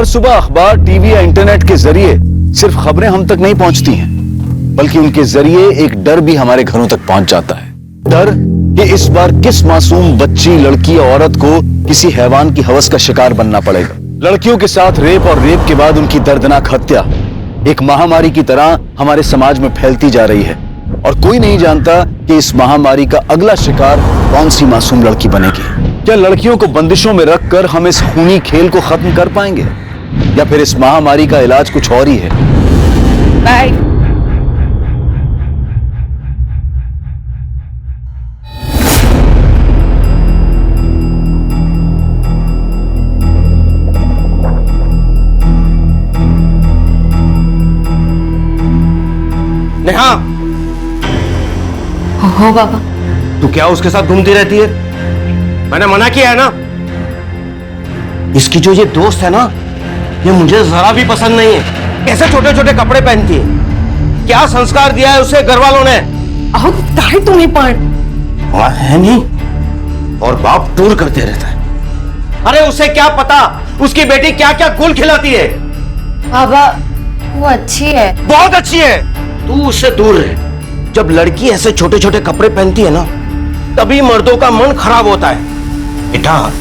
हर सुबह अखबार, टीवी या इंटरनेट के जरिए सिर्फ खबरें हम तक नहीं पहुंचती हैं, बल्कि उनके जरिए एक डर भी हमारे घरों तक पहुंच जाता है। डर कि इस बार किस मासूम बच्ची, लड़की या औरत को किसी हैवान की हवस का शिकार बनना पड़ेगा। लड़कियों के साथ रेप और रेप के बाद उनकी दर्दनाक हत्या एक महामारी की तरह हमारे समाज में फैलती जा रही है, और कोई नहीं जानता कि इस महामारी का अगला शिकार कौन सी मासूम लड़की बनेगी। क्या लड़कियों को बंदिशों में रखकर हम इस खूनी खेल को खत्म कर पाएंगे, या फिर इस महामारी का इलाज कुछ और ही है? बाय। नेहा, हो बाबा। तू क्या उसके साथ घूमती रहती है? मैंने मना किया है ना। इसकी जो ये दोस्त है ना, ये मुझे जरा भी पसंद नहीं है। कैसे छोटे छोटे कपड़े पहनती है, क्या संस्कार दिया है उसे घर वालों ने? अहो ताई तुम्हें पण है नहीं, और बाप टूर करते रहता है। अरे उसे क्या पता उसकी बेटी क्या क्या गुल खिलाती है। बाबा वो अच्छी है, बहुत अच्छी है, तू उससे दूर रहे। जब लड़की ऐसे छोटे छोटे कपड़े पहनती है ना, तभी मर्दों का मन खराब होता है। बेटा,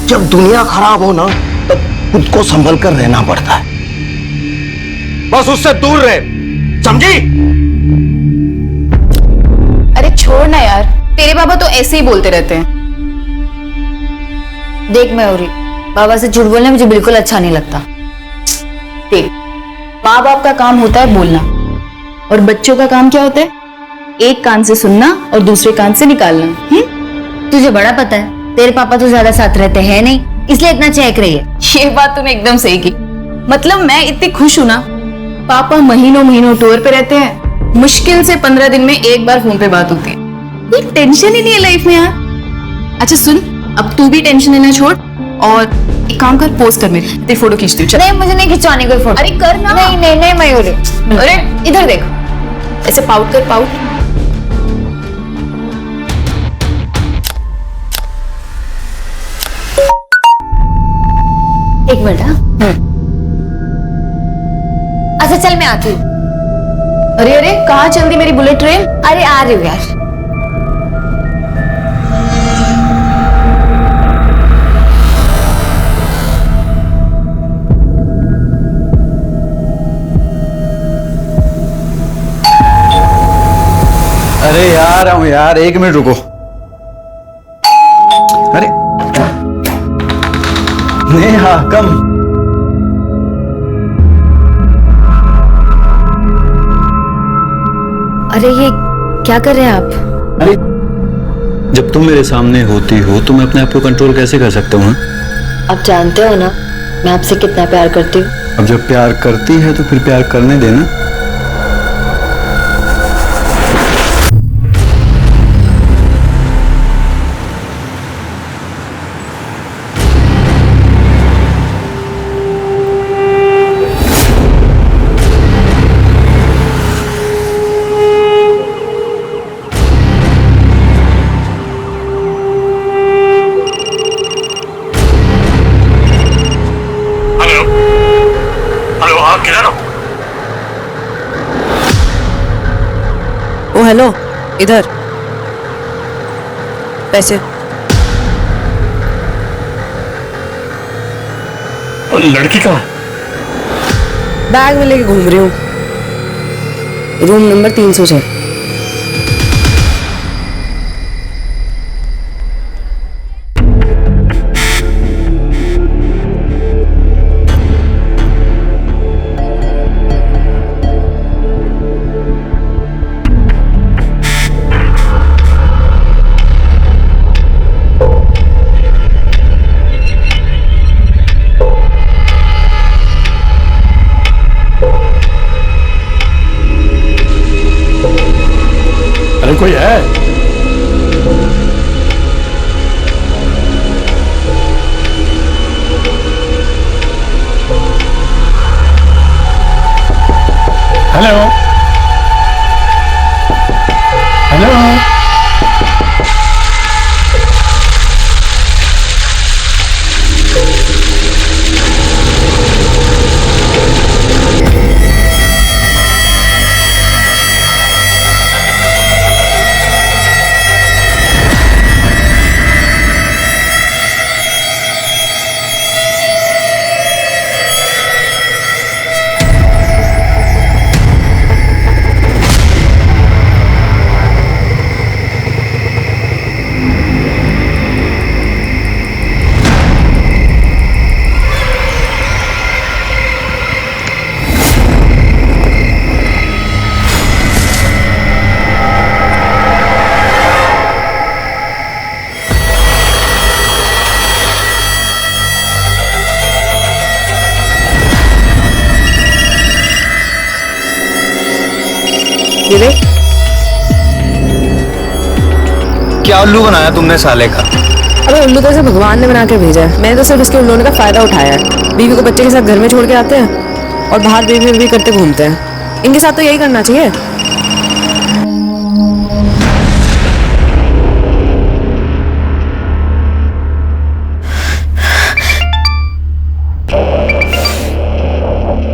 जब दुनिया खराब हो ना, तब खुद को संभल कर रहना पड़ता है। बस उससे दूर रहे, समझी? अरे छोड़ ना यार, तेरे बाबा तो ऐसे ही बोलते रहते हैं। देख मयूरी, बाबा से झूठ बोलना मुझे बिल्कुल अच्छा नहीं लगता। देख, माँ बाप का काम होता है बोलना, और बच्चों का काम क्या होता है? एक कान से सुनना और दूसरे कान से निकालना। तुझे बड़ा पता है, तेरे पापा तो ज्यादा साथ रहते हैं नहीं, इसलिए इतना चहक रही है। ये बात तूने एकदम सही की। मतलब मैं इतनी खुश हूं ना, पापा महीनों महीनों टूर पे रहते हैं, मुश्किल से 15 दिन में एक बार फोन पे बात होती है। कोई टेंशन ही नहीं है लाइफ में यार। अच्छा सुन, अब तू भी टेंशन लेना छोड़, और एक काम कर, पोस्ट कर मेरी, तेरी फोटो खींचती हूँ। नहीं मुझे नहीं खिंचवानी कोई फोटो। अरे कर ना। नहीं नहीं नहीं मयूरी, अरे इधर देख, ऐसे पाउट कर, पाउट। एक मिनट। हाँ अच्छा चल मैं आती हूँ। अरे अरे कहाँ चल दी मेरी बुलेट ट्रेन? अरे आ रही हूँ यार। अरे यार आऊं यार, 1 मिनट रुको। अरे नेहा कम। अरे ये क्या कर रहे हैं आप? अरे जब तुम मेरे सामने होती हो तो मैं अपने आप को कंट्रोल कैसे कर सकता हूँ? आप जानते हो ना मैं आपसे कितना प्यार करती हूँ। अब जब प्यार करती है तो फिर प्यार करने देना। ओ हेलो, इधर पैसे। और लड़की कहाँ? बैग में लेके घूम रही हूँ, रूम नंबर 306। कोई है? हेलो हेलो, क्या उल्लू बनाया तुमने साले का? अबे उल्लू तो इसे भगवान ने बना के भेजा है, मैंने तो सिर्फ इसके उल्लू का फायदा उठाया है। बीवी को बच्चे के साथ घर में छोड़ के आते हैं और बाहर बेबी बेबी करते घूमते हैं। इनके साथ तो यही करना चाहिए।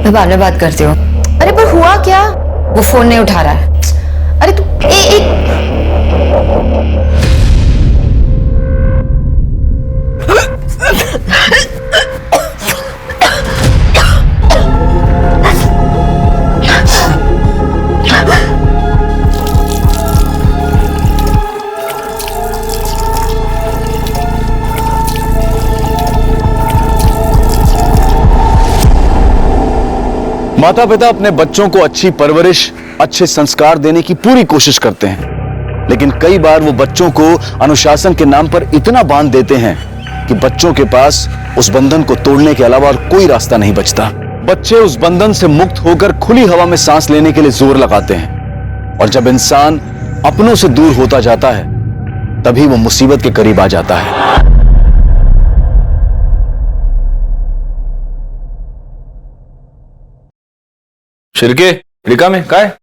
मैं बाद में बात करती हूँ। अरे पर हुआ क्या? वो फोन नहीं उठा रहा है। अरे तू एक माता पिता अपने बच्चों को अच्छी परवरिश, अच्छे संस्कार देने की पूरी कोशिश करते हैं, लेकिन कई बार वो बच्चों को अनुशासन के नाम पर इतना बांध देते हैं कि बच्चों के पास उस बंधन को तोड़ने के अलावा और कोई रास्ता नहीं बचता। बच्चे उस बंधन से मुक्त होकर खुली हवा में सांस लेने के लिए जोर लगाते हैं, और जब इंसान अपनों से दूर होता जाता है तभी वो मुसीबत के करीब आ जाता है। शिरके रिका में क्या है?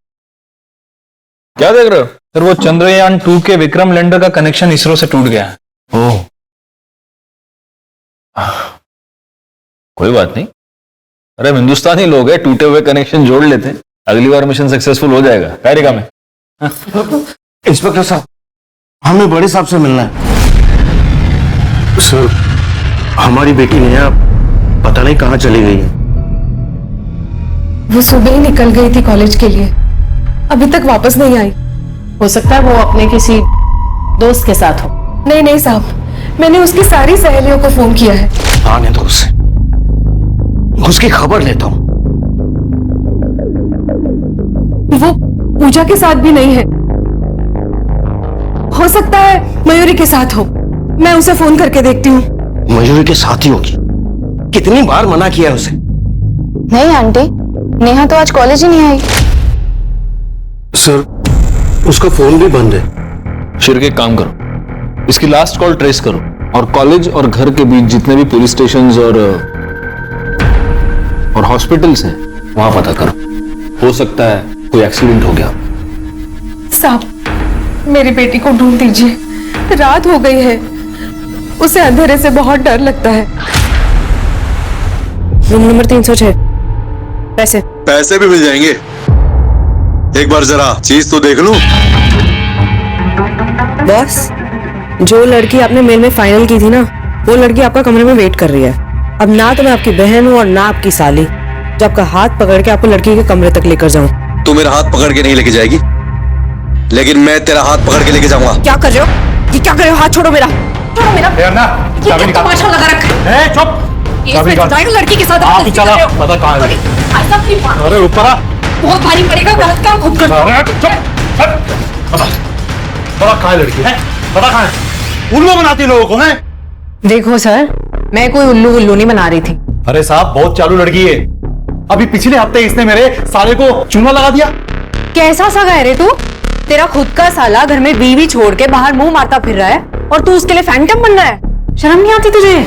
क्या देख रहे हो? सर वो चंद्रयान 2 के विक्रम लैंडर का कनेक्शन इसरो से टूट गया है। ओह, कोई बात नहीं। अरे हम हिंदुस्तानी लोग हैं, टूटे हुए कनेक्शन जोड़ लेते हैं, अगली बार मिशन सक्सेसफुल हो जाएगा। क्या रिका में? इंस्पेक्टर साहब, हमें बड़े साहब से मिलना है। सर, हमारी बेटी नेहा पता नहीं कहाँ चली गई है। वो सुबह ही निकल गई थी कॉलेज के लिए, अभी तक वापस नहीं आई। हो सकता है वो अपने किसी दोस्त के साथ हो। नहीं नहीं साहब, मैंने उसकी सारी सहेलियों को फोन किया है। आने दो उसे, उसकी खबर लेता हूं। वो पूजा के साथ भी नहीं है, हो सकता है मयूरी के साथ हो। मैं उसे फोन करके देखती हूँ। मयूरी के साथ ही होगी। कितनी बार मना किया है उसे। नहीं आंटी, नेहा तो आज कॉलेज ही नहीं आई। सर, उसका फोन भी बंद है। शिरके एक काम करो, इसकी लास्ट कॉल ट्रेस करो और कॉलेज और घर के बीच जितने भी पुलिस स्टेशंस और हॉस्पिटल्स हैं वहां पता करो। हो सकता है कोई एक्सीडेंट हो गया। साहब, मेरी बेटी को ढूंढ दीजिए, रात हो गई है, उसे अंधेरे से बहुत डर लगता है। Room number 306। पैसे भी मिल जाएंगे। एक बार जरा चीज तो देख लूं। बॉस, जो लड़की आपने मेल में फाइनल की थी ना, वो लड़की आपका कमरे में वेट कर रही है। अब ना तो मैं आपकी बहन हूँ और ना आपकी साली, जो आपका हाथ पकड़ के आपको लड़की के कमरे तक लेकर जाऊं। तू मेरा हाथ पकड़ के नहीं लेके जाएगी, लेकिन मैं तेरा हाथ पकड़ के लेके जाऊंगा। क्या कर रहे हो? ये क्या कर रहे हो? हाथ छोड़ो मेरा, छोड़ो मेरा। ये क्या तमाशा लगा रखा है? चुप, लड़की के साथ पता कहाँ है? अरे ऊपर आ। बहुत भारी पड़ेगा, गलत काम खुद कर। पता कहाँ है लड़की है? पता कहाँ है? उल्लू बनाती लोगों को है। देखो सर, मैं कोई उल्लू उल्लू नहीं बना रही थी। अरे साहब, बहुत चालू लड़की है। अभी पिछले हफ्ते इसने मेरे साले को चूना लगा दिया। कैसा सगा है रे तू? तेरा खुद का साला घर में बीवी छोड़ के बाहर मुंह मारता फिर रहा है और तू उसके लिए फैंटम बन रहा है। शर्म नहीं आती तुझे?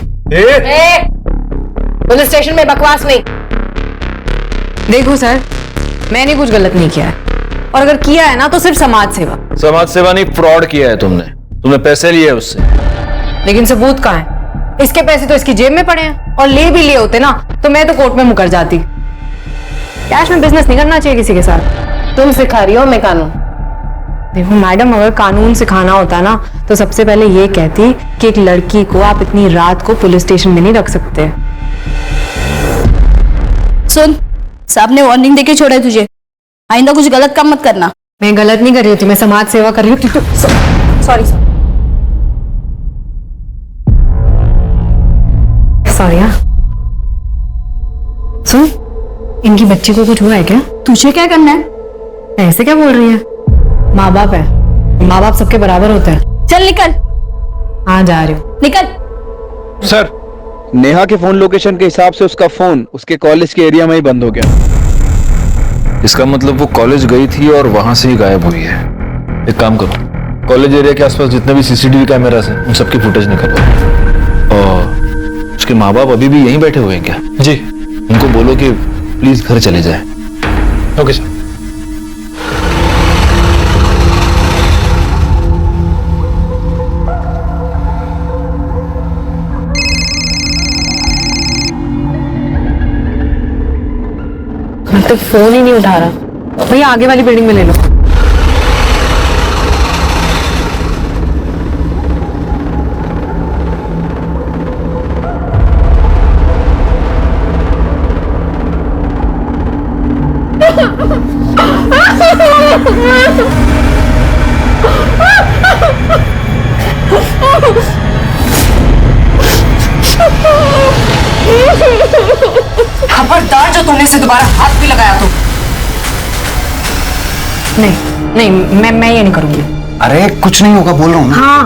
पुलिस स्टेशन में बकवास नहीं। देखो सर, मैंने कुछ गलत नहीं किया है, और अगर किया है ना तो सिर्फ समाज सेवा। समाज सेवा नहीं, फ्रॉड किया है तुमने पैसे लिए उससे। लेकिन सबूत कहाँ है? इसके पैसे तो इसकी जेब में पड़े हैं, और ले भी लिए होते ना तो मैं तो कोर्ट में मुकर जाती। कैश में बिजनेस नहीं करना चाहिए किसी के साथ। तुम सिखा रही हो मैं कानून। देखो मैडम, अगर कानून सिखाना होता ना तो सबसे पहले ये कहती कि एक लड़की को आप इतनी रात को पुलिस स्टेशन में नहीं रख सकते। सुन, साहब ने वार्निंग देके छोड़ा है तुझे, आइंदा कुछ गलत काम मत करना। मैं गलत नहीं कर रही होती, मैं समाज सेवा कर रही हूँ। Sorry sorry. सुन, इनकी बच्ची को कुछ हुआ है क्या? तुझे क्या करना है? ऐसे क्या बोल रही है? माँ बाप है, माँ बाप सबके बराबर होते हैं। चल निकल। हाँ जा रही हूँ। निकल। सर, नेहा के फोन लोकेशन के हिसाब से उसका फोन उसके कॉलेज के एरिया में ही बंद हो गया। इसका मतलब वो कॉलेज गई थी और वहां से ही गायब हुई है। एक काम करो, कॉलेज एरिया के आसपास जितने भी सीसीटीवी कैमरास हैं उन सबकी फुटेज निकलवा। और उसके माँ बाप अभी भी यहीं बैठे हुए हैं क्या? जी। उनको बोलो कि प्लीज घर चले जाए। Okay sir. तो फोन ही नहीं उठा रहा। भैया आगे वाली बिल्डिंग में ले लो। खबरदार जो तुमने से दोबारा हाथ भी लगाया तो। नहीं मैं ये नहीं करूंगी। अरे कुछ नहीं होगा, बोल रहा हूँ ना। हाँ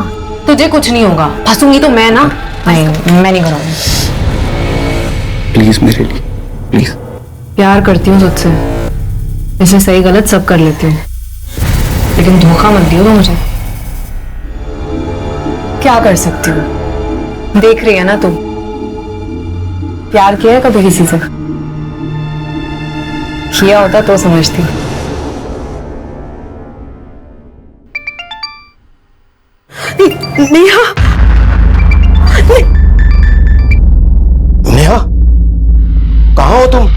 तुझे कुछ नहीं होगा, फंसूंगी तो मैं ना। नहीं मैं नहीं करूंगी। प्लीज मेरे लिए, प्लीज। प्यार करती हूँ तुझसे, इसलिए सही गलत सब कर लेती हूँ, लेकिन धोखा मत दियो तो मुझे। क्या कर सकती हूँ, देख रही है ना तुम। प्यार किया है कभी किसी से? किया होता तो समझती। नेहा, नेहा कहाँ हो तुम?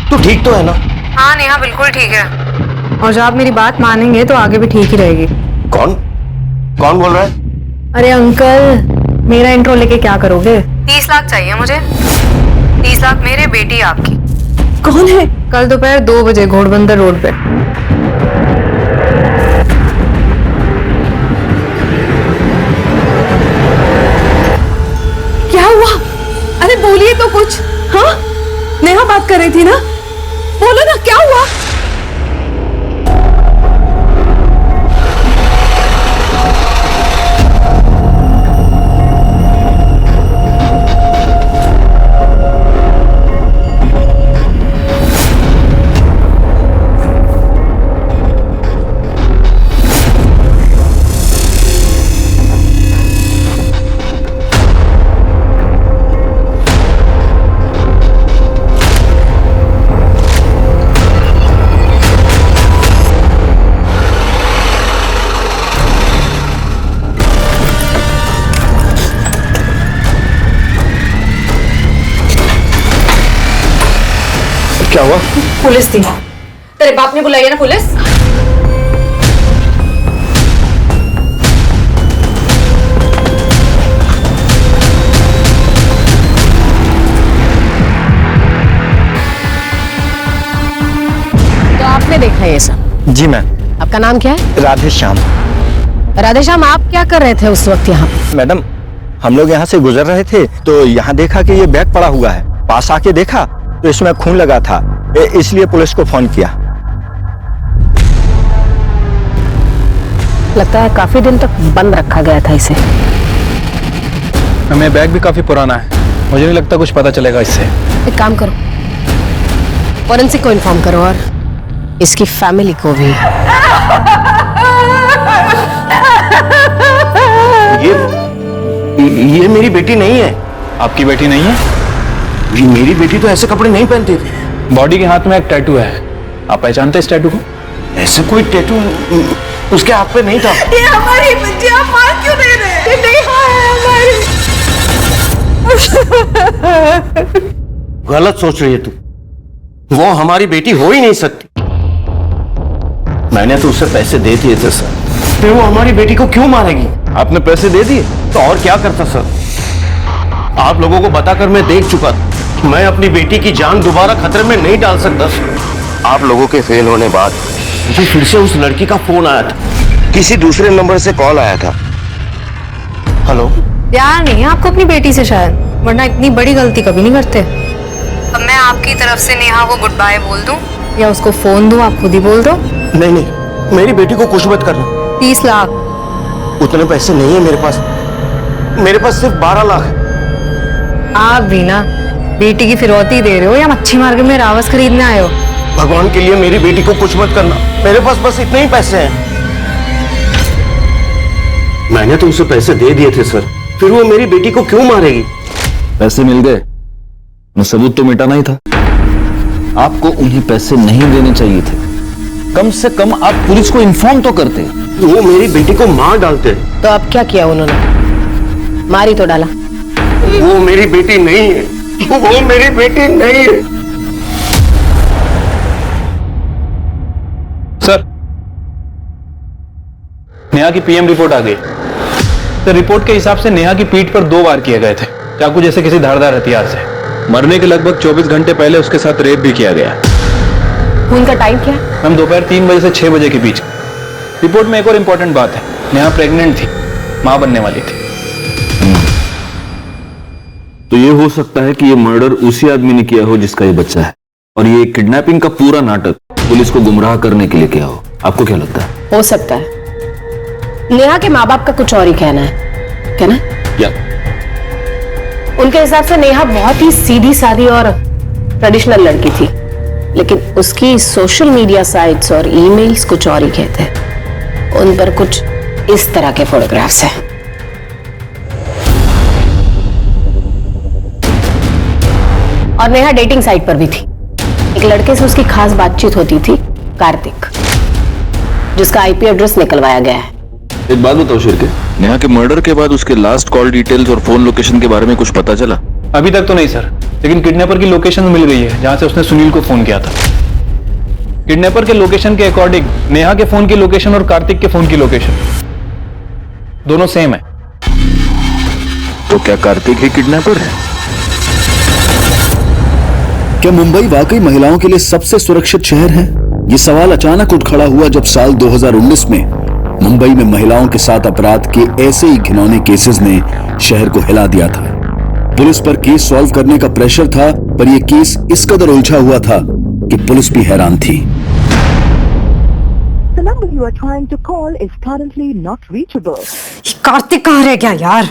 तू ठीक तो है ना? हाँ नेहा बिल्कुल ठीक है, और जब आप मेरी बात मानेंगे तो आगे भी ठीक ही रहेगी। कौन कौन बोल रहा है? अरे अंकल, मेरा इंट्रो लेके क्या करोगे? 30 लाख चाहिए मुझे। 30 लाख मेरे, बेटी आपकी। कौन है? कल दोपहर 2 बजे घोड़बंदर रोड पे। क्या हुआ? अरे बोलिए तो कुछ। हाँ नेहा बात कर रही थी ना, बोलो ना क्या हुआ? क्या हुआ? पुलिस थी। तेरे बाप ने बुलाई है ना पुलिस? तो आपने देखा ये सब? जी मैम। आपका नाम क्या है? राधे श्याम। राधे श्याम, आप क्या कर रहे थे उस वक्त यहाँ? मैडम हम लोग यहाँ से गुजर रहे थे तो यहाँ देखा कि ये बैग पड़ा हुआ है। पास आके देखा तो इसमें खून लगा था, इसलिए पुलिस को फोन किया। लगता है काफी दिन तक बंद रखा गया था इसे। हमें बैग भी काफी पुराना है, मुझे नहीं लगता कुछ पता चलेगा इससे। एक काम करो, फॉरेंसिक को इन्फॉर्म करो और इसकी फैमिली को भी। ये मेरी बेटी नहीं है। आपकी बेटी नहीं है? ये मेरी बेटी तो ऐसे कपड़े नहीं पहनती थी। बॉडी के हाथ में एक टैटू है, आप पहचानते हैं इस टैटू को? ऐसे कोई टैटू उसके हाथ पे नहीं था। ये हमारी बच्ची, आप मार क्यों दे रहे हैं? नेहा है हमारी। गलत सोच रही है तू, वो हमारी बेटी हो ही नहीं सकती। मैंने तो उसे पैसे दे दिए थे सर, फिर वो हमारी बेटी को क्यों मारेगी? आपने पैसे दे दिए? तो और क्या करता सर? आप लोगों को बताकर मैं देख चुका था, मैं अपनी बेटी की जान दोबारा खतरे में नहीं डाल सकता। आप लोगों के फेल होने बाद मुझे फिर से उस लड़की का फोन आया था, किसी दूसरे नंबर से कॉल आया था। हेलो। प्यार नहीं है आपको अपनी बेटी से शायद, वरना इतनी बड़ी गलती कभी नहीं करते। अब मैं आपकी तरफ से नेहा को गुड बाय बोल दूं या उसको फोन दूं, आप खुद ही बोल दो। नहीं नहीं, मेरी बेटी को कुछ मत करना। 30 लाख? उतने पैसे नहीं है मेरे पास, मेरे पास सिर्फ 12 लाख है। आप भी ना बेटी की फिरौती दे रहे हो या मच्छी मार्केट में रावस खरीदने आए हो? भगवान के लिए मेरी बेटी को कुछ मत करना, मेरे पास बस इतने ही पैसे हैं। मैंने तो उसे पैसे दे दिए थे सर, फिर वो मेरी बेटी को क्यों मारेगी? पैसे मिल गए, मैं सबूत तो मिटाना ही था। आपको उन्हें पैसे नहीं देने चाहिए थे। कम से कम आप पुलिस को इन्फॉर्म तो करते। वो मेरी बेटी को मार डालते। तो अब क्या किया उन्होंने? मारी तो डाला। वो मेरी बेटी नहीं है, वो मेरी बेटी नहीं है। सर, नेहा की पीएम रिपोर्ट आ गई। तो रिपोर्ट के हिसाब से नेहा की पीठ पर 2 वार किए गए थे, चाकू जैसे किसी धारदार हथियार से। मरने के लगभग 24 घंटे पहले उसके साथ रेप भी किया गया। उनका टाइम क्या है? हम दोपहर 3 बजे से 6 बजे के बीच। रिपोर्ट में एक और इंपॉर्टेंट बात है, नेहा प्रेग्नेंट थी, मां बनने वाली थी। तो ये हो सकता है कि ये मर्डर उसी आदमी ने किया हो जिसका ये बच्चा है, और ये किडनैपिंग का पूरा नाटक पुलिस को गुमराह करने के लिए किया हो। आपको क्या लगता है? हो सकता है। नेहा के माँ बाप का कुछ और ही कहना है। कहना क्या? उनके हिसाब से नेहा बहुत ही सीधी सादी और ट्रेडिशनल लड़की थी, लेकिन उसकी सोशल मीडिया साइट्स और ईमेल्स कुछ और ही कहते हैं। उन पर कुछ इस तरह के फोटोग्राफ्स हैं। और नेहा डेटिंग साइट पर भी थी। एक लड़के से उसकी खास बातचीत होती थी, कार्तिक, जिसका आईपी एड्रेस निकलवाया गया है। एक बात बताओ शिरके, नेहा के मर्डर के बाद उसके लास्ट कॉल डिटेल्स और फोन लोकेशन के बारे में कुछ पता चला? अभी तक तो नहीं सर, लेकिन किडनैपर की लोकेशन मिल गई है जहां से उसने सुनील को फोन किया था। किडनैपर के लोकेशन के अकॉर्डिंग नेहा के फोन की लोकेशन और कार्तिक के फोन की लोकेशन दोनों सेम है। तो क्या कार्तिक ही किडनैपर है? क्या मुंबई वाकई महिलाओं के लिए सबसे सुरक्षित शहर है? ये सवाल अचानक उठ खड़ा हुआ जब साल 2019 में मुंबई में महिलाओं के साथ अपराध के ऐसे ही घिनौने केसेस ने शहर को हिला दिया था। पुलिस पर केस सॉल्व करने का प्रेशर था, पर यह केस इस कदर उलझा हुआ था कि पुलिस भी हैरान थी। The number you are trying to call is currently not reachable. Kartik कहाँ रह गया यार?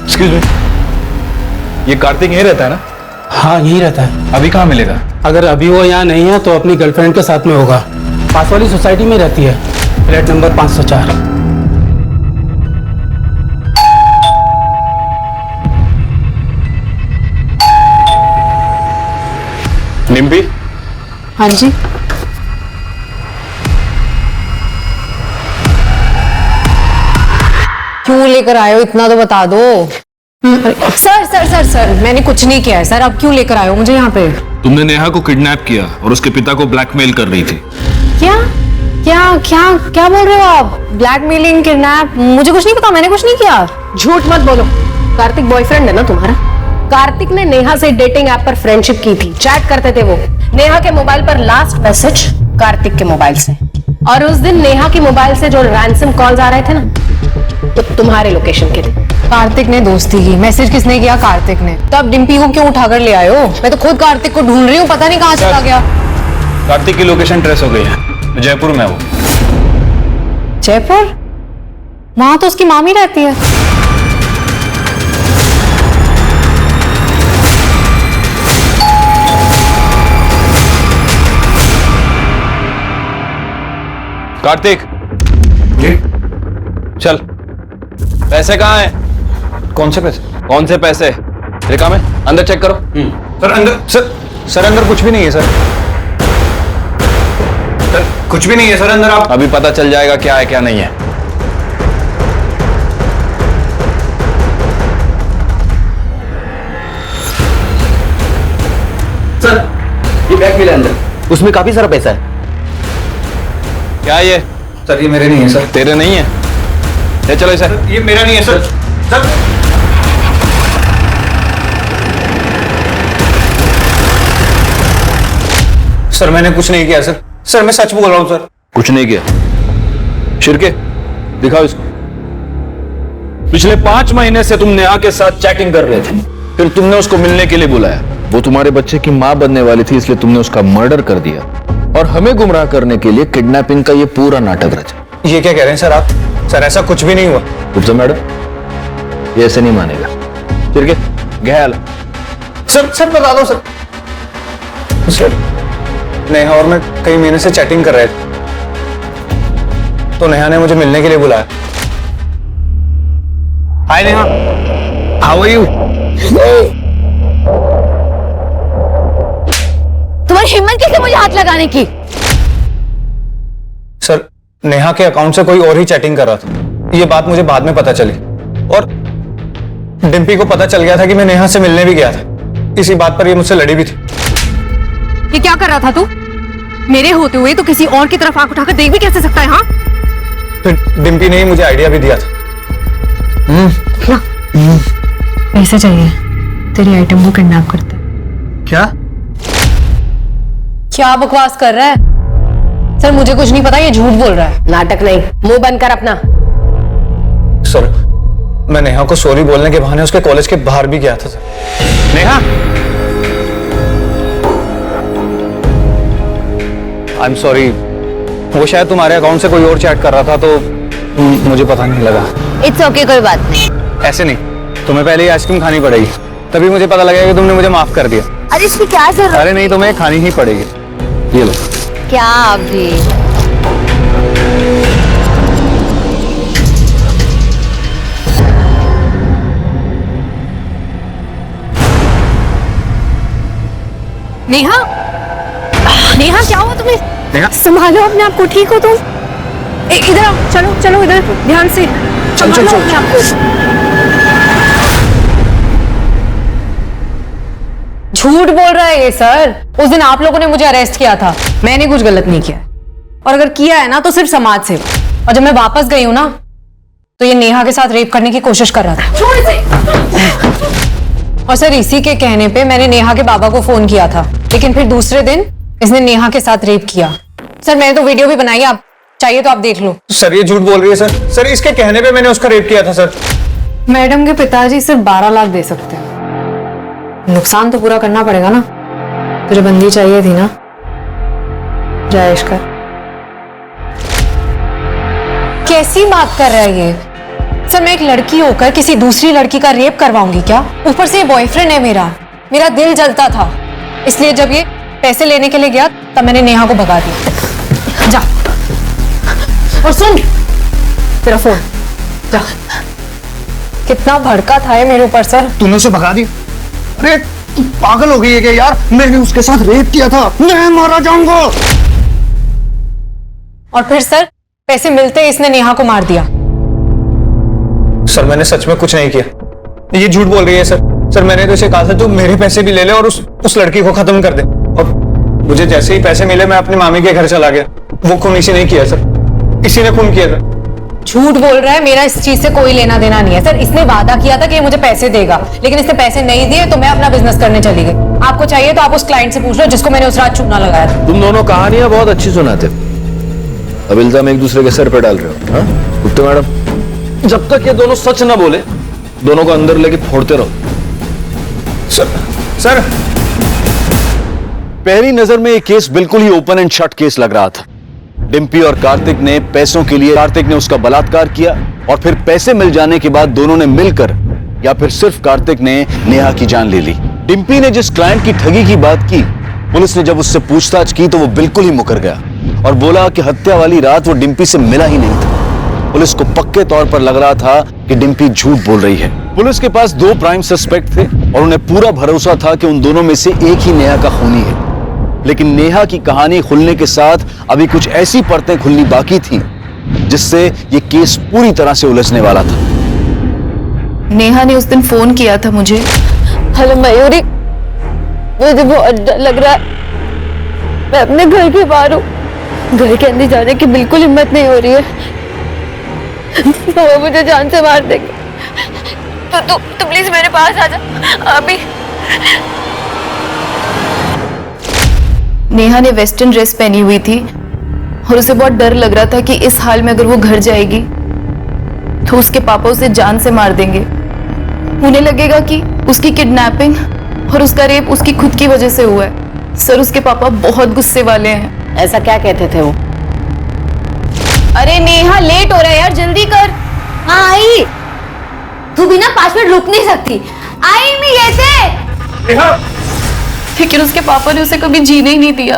एक्सक्यूज मी, ये कार्तिक यहीं रहता है ना? हाँ, यही रहता है। अभी कहाँ मिलेगा? अगर अभी वो यहाँ नहीं है तो अपनी गर्लफ्रेंड के साथ में होगा। पास वाली सोसाइटी में रहती है, फ्लैट नंबर 504। निम्बी? हाँ जी। क्यों लेकर आए हो? इतना तो बता दो। सर सर सर सर, मैंने कुछ नहीं किया है सर। अब क्यों लेकर आए हो मुझे यहाँ पे? तुमने नेहा को किडनैप किया और उसके पिता को ब्लैकमेल कर रही थी। क्या क्या क्या क्या बोल रहे हो आप? Blackmailing, kidnap? मुझे कुछ नहीं पता, मैंने कुछ नहीं किया। झूठ मत बोलो। कार्तिक बॉयफ्रेंड है ना तुम्हारा? कार्तिक ने नेहा से डेटिंग ऐप पर फ्रेंडशिप की थी, चैट करते थे वो। नेहा के मोबाइल पर लास्ट मैसेज कार्तिक के मोबाइल से, और उस दिन नेहा के मोबाइल से जो रैंसम कॉल्स आ रहे थे ना, तो तुम्हारे लोकेशन के थे। कार्तिक ने दोस्ती की। मैसेज किसने किया? कार्तिक ने। तो अब डिम्पी को क्यों उठाकर ले आए हो? मैं तो खुद कार्तिक को ढूंढ रही हूँ, पता नहीं कहाँ चला गया। कार्तिक की लोकेशन ट्रेस हो गई है, जयपुर में वो। जयपुर? वहां तो उसकी मामी रहती है। कार्तिक जी, चल। पैसे कहाँ हैं? कौन से पैसे? कौन से पैसे? रिका में अंदर चेक करो। सर अंदर, सर अंदर कुछ भी नहीं है सर। सर कुछ भी नहीं है सर अंदर। आप अभी पता चल जाएगा क्या है क्या नहीं है। सर ये बैग मिला अंदर, उसमें काफी सारा पैसा है। क्या ये? सर ये मेरे नहीं है सर। तेरे नहीं है? ले चलो इसे। ये मेरा नहीं है सर। सर मैंने कुछ नहीं किया सर। सर मैं सच बोल रहा हूँ सर। कुछ नहीं किया। शिरके दिखाओ इसको। पिछले 5 महीने से तुम नेहा के साथ चैटिंग कर रहे थे, फिर तुमने उसको मिलने के लिए बुलाया। वो तुम्हारे बच्चे की मां बनने वाली थी, इसलिए तुमने उसका मर्डर कर दिया और हमें गुमराह करने के लिए किडनैपिंग का ये पूरा नाटक रचा। ये क्या कह रहे हैं सर आप? सर ऐसा कुछ भी नहीं हुआ। कुछ मैडम, ये ऐसे नहीं मानेगा। शिरके गया सर बता दो सर। सर नेहा और मैं कई महीने से चैटिंग कर रहे थे, तो नेहा ने मुझे मिलने के लिए बुलाया। हाय नेहा, हाउ आर यू? तुम्हारी हिम्मत कैसे मुझे हाथ लगाने की? सर नेहा के अकाउंट से कोई और ही चैटिंग कर रहा था, ये बात मुझे बाद में पता चली, और डिम्पी को पता चल गया था कि मैं नेहा से मिलने भी गया था। इसी बात पर ये मुझसे लड़ी भी थी। ये क्या कर रहा था तू? मेरे होते हुए तो किसी और की तरफ आंख उठाकर देख भी कैसे सकता है? हाँ, फिर डिम्पी ने ही मुझे आइडिया भी दिया था। पैसे चाहिए, तेरी आइटम को किडनैप करते। क्या क्या बकवास कर रहा है? सर मुझे कुछ नहीं पता, ये झूठ बोल रहा है। नाटक नहीं, मुंह बंद कर अपना। सर मैं नेहा को सॉरी बोलने के बहाने उसके कॉलेज के बाहर भी गया था। Sir Neha, I am sorry, वो शायद तुम्हारे अकाउंट से कोई और चैट कर रहा था तो मुझे पता नहीं लगा। इट्स ओके, कोई बात नहीं। ऐसे नहीं, तुम्हें पहले ही आइसक्रीम खानी पड़ेगी, तभी मुझे पता लगेगा कि तुमने मुझे माफ कर दिया। अरे इसकी क्या जरूरत? अरे नहीं, तुम्हें खानी ही पड़ेगी। ये लो। क्या अभी? नेहा, नेहा क्या हुआ तुम्हें? नेहा, संभालो अपने आप को, ठीक हो तुम? इधर आओ, चलो चलो इधर, ध्यान से संभालो अपने आप को। झूठ बोल रहा है ये सर। उस दिन आप लोगों ने मुझे अरेस्ट किया था, मैंने कुछ गलत नहीं किया, और अगर किया है ना तो सिर्फ समाज सेवा। और जब मैं वापस गई हूं ना तो ये नेहा के साथ रेप करने की कोशिश कर रहा था। और सर इसी के कहने पे मैंने नेहा के बाबा को फोन किया था, लेकिन फिर दूसरे दिन इसने नेहा के साथ रेप किया। सर मैंने तो वीडियो भी बनाई, आप चाहिए तो आप देख लो। सर ये झूठ बोल रही है सर। सर इसके कहने पे मैंने उसका रेप किया था सर। मैडम के पिताजी सिर्फ 12 लाख दे सकते हैं, नुकसान तो पूरा करना पड़ेगा ना। तुझे बंदी चाहिए थी ना, जायश कर। कैसी बात कर रहा है ये? सर मैं एक लड़की होकर किसी दूसरी लड़की का रेप करवाऊंगी क्या? ऊपर से ये बॉयफ्रेंड है मेरा दिल जलता था, इसलिए जब ये पैसे लेने के लिए गया तब मैंने नेहा को भगा दिया। जा, और सुन तेरा फोन, जा। कितना भड़का था ये मेरे ऊपर सर। तूने उसे भगा दिया? अरे तू पागल हो गई है क्या यार? मैंने उसके साथ रेप किया था, मैं मारा जाऊंगा। और फिर सर पैसे मिलते ही इसने नेहा को मार दिया। सर मैंने सच में कुछ नहीं किया, ये झूठ बोल रही है सर। सर मैंने तो इसे कहा था तो मेरे पैसे भी ले ले और उस लड़की को खत्म कर दे। और मुझे जैसे ही पैसे मिले मैं अपनी मामी के घर चला गया। वो खून इसी ने किया सर, इसी ने खून किया था। झूठ बोल रहा है, मेरा इस चीज से कोई लेना देना नहीं है सर। इसने वादा किया था कि ये मुझे पैसे देगा, लेकिन इसने पैसे नहीं दिए तो मैं अपना बिजनेस करने चली गई। आपको चाहिए तो आप उस क्लाइंट से पूछ लो जिसको मैंने उस रात चूना लगाया था। तुम दोनों कहानियां बहुत अच्छी सुनाते, अब इल्जाम एक दूसरे के सर पे डाल रहे हो। हाँ गुप्ता मैडम, जब तक ये दोनों सच ना बोले दोनों को अंदर लेके फोड़ते रहो। सर पहली नजर में ये केस बिल्कुल ही ओपन एंड शट केस लग रहा था। डिम्पी और कार्तिक ने पैसों के लिए कार्तिक ने उसका बलात्कार किया, और फिर पैसे मिल जाने के बाद दोनों ने मिलकर, या फिर सिर्फ कार्तिक ने नेहा की जान ले ली। डिम्पी ने जिस क्लाइंट की ठगी की बात की, पुलिस ने जब उससे पूछताछ की तो वो बिल्कुल ही मुकर गया और बोला कि हत्या वाली रात वो डिम्पी से मिला ही नहीं था। पुलिस को पक्के तौर पर लग रहा था कि डिम्पी झूठ बोल रही है। पुलिस के पास 2 प्राइम सस्पेक्ट थे और उन्हें पूरा भरोसा था कि उन दोनों में से एक ही नेहा का खूनी है। लेकिन नेहा की कहानी खुलने के साथ अभी कुछ ऐसी परतें खुलनी बाकी थी जिससे ये केस पूरी तरह से उलझने वाला था। नेहा ने उस दिन फोन किया था मुझे। हेलो मयूरी, मुझे बहुत डर लग रहा है, मैं अपने घर के बाहर हूँ, घर के अंदर जाने की बिल्कुल हिम्मत नहीं हो रही है, वो मुझे जान से मार देंगे। तो प्लीज मेरे पास आ जा अभी। नेहा ने वेस्टर्न ड्रेस पहनी हुई थी और उसे बहुत डर लग रहा था कि इस हाल में अगर वो घर जाएगी तो उसके पापा उसे जान से मार देंगे। उन्हें लगेगा कि उसकी किडनैपिंग और उसका रेप उसकी खुद की वजह से हुआ है। सर उसके पापा बहुत गुस्से वाले हैं। ऐसा क्या कहते थे वो? अरे नेहा लेट हो रहा है यार, जल्दी कर। हाँ आई, तू बिना 5 मिनट रुक नहीं सकती। आई मैं कैसे? लेकिन उसके पापा ने उसे कभी जीने ही नहीं दिया।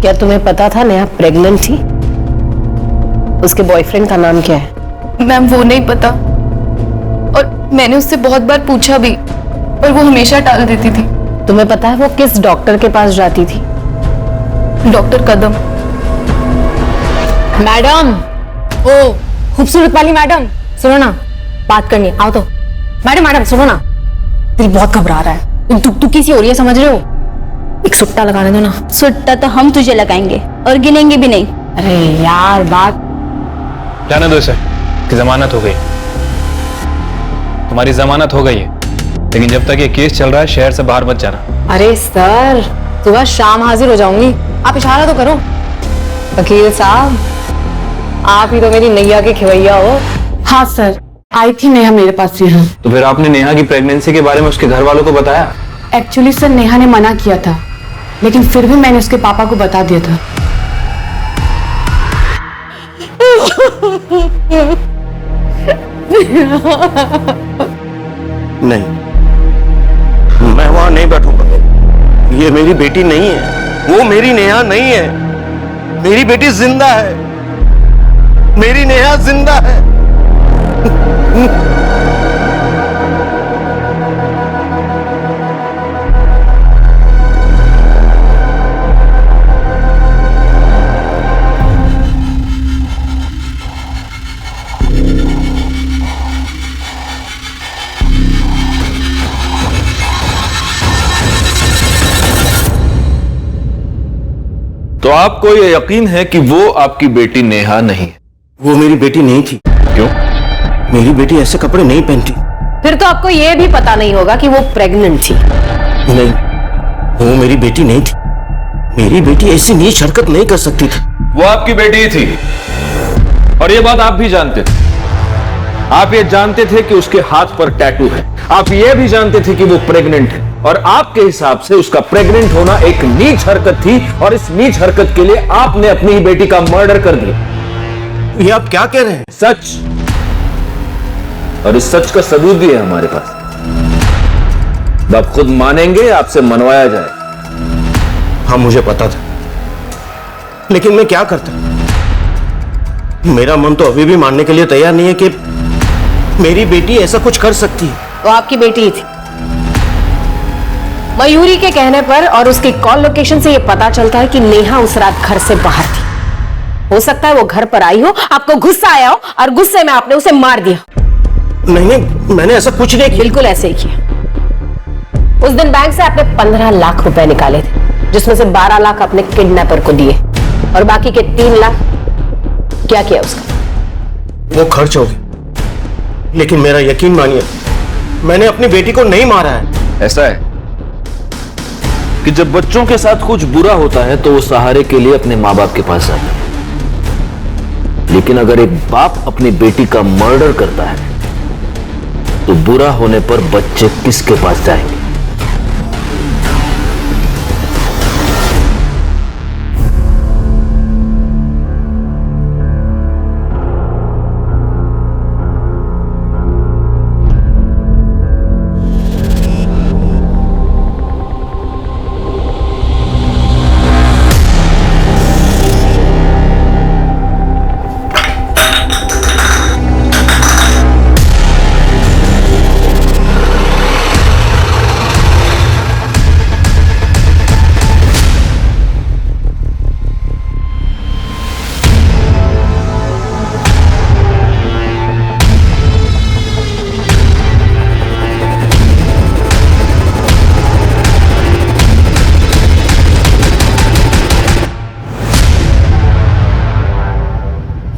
क्या तुम्हें पता था नेहा प्रेग्नेंट थी? उसके बॉयफ्रेंड का नाम क्या है? मैम वो नहीं पता, और मैंने उससे बहुत बार पूछा भी, पर वो हमेशा टाल देती थी। तुम्हें पता है वो किस डॉक्टर के पास जाती थी? डॉक्टर कदम। मैडम, ओ खूबसूरत वाली मैडम, सुनो ना, बात करनी है, आओ तो। मैडम सुनो ना, दिल बहुत घबरा रहा है, दुखी सी हो रही है, समझ रहे हो? एक सुट्टा लगाने दो ना। सुट्टा तो हम तुझे लगाएंगे और गिनेंगे भी नहीं। अरे यार, बात जाने दो इसे, कि जमानत हो गई। तुम्हारी जमानत हो गई है, लेकिन जब तक ये केस चल रहा है शहर से बाहर मत जाना। अरे सर, सुबह शाम हाजिर हो जाऊंगी, आप इशारा तो करो। वकील साहब, आप ही तो मेरी नैया के खिवैया हो। हाँ सर, आई थी नेहा मेरे पास यहाँ। तो फिर आपने नेहा की प्रेगनेंसी के बारे में उसके घर वालों को बताया? एक्चुअली सर नेहा ने मना किया था, लेकिन फिर भी मैंने उसके पापा को बता दिया था। नहीं, मैं वहां नहीं बैठूंगा। ये मेरी बेटी नहीं है, वो मेरी नेहा नहीं है। मेरी बेटी जिंदा है, मेरी नेहा जिंदा है। तो आपको यह यकीन है कि वो आपकी बेटी नेहा नहीं है? वो मेरी बेटी नहीं थी। क्यों? मेरी बेटी ऐसे कपड़े नहीं पहनती। फिर तो आपको यह भी पता नहीं होगा कि वो प्रेग्नेंट थी। नहीं, वो मेरी बेटी नहीं थी। मेरी बेटी ऐसी नीच हरकत नहीं कर सकती थी। वो आपकी बेटी ही थी, और ये बात आप भी जानते थे। आप ये जानते थे कि उसके हाथ पर टैटू है, आप ये भी जानते थे कि वो प्रेग्नेंट है, और आपके हिसाब से उसका प्रेग्नेंट होना एक नीच हरकत थी, और इस नीच हरकत के लिए आपने अपनी ही बेटी का मर्डर कर दिया। ये आप क्या कह रहे हैं? सच, और इस सच का सबूत भी है हमारे पास। आप खुद मानेंगे, आपसे मनवाया जाए। हाँ, मुझे पता था, लेकिन मैं क्या करता? मेरा मन तो अभी भी मानने के लिए तैयार नहीं है कि मेरी बेटी ऐसा कुछ कर सकती है। वो आपकी बेटी ही थी। मयूरी के कहने पर और उसकी कॉल लोकेशन से यह पता चलता है कि नेहा उस रात घर से बाहर थी। हो सकता है वो घर पर आई हो, आपको गुस्सा आया हो, और गुस्से में आपने उसे मार दिया। नहीं, मैंने ऐसा कुछ नहीं किया। बिल्कुल ऐसे ही किया। उस दिन बैंक से आपने 15 लाख रुपए निकाले थे, जिसमें से 12 लाख अपने किडनैपर को दिए, और बाकी के 3 लाख क्या किया उसका? वो खर्च हो गए, लेकिन मेरा यकीन मानिए, मैंने अपनी बेटी को नहीं मारा है। ऐसा है कि जब बच्चों के साथ कुछ बुरा होता है तो वो सहारे के लिए अपने माँ बाप के पास जाते हैं, लेकिन अगर एक बाप अपनी बेटी का मर्डर करता है तो बुरा होने पर बच्चे किसके पास जाएंगे?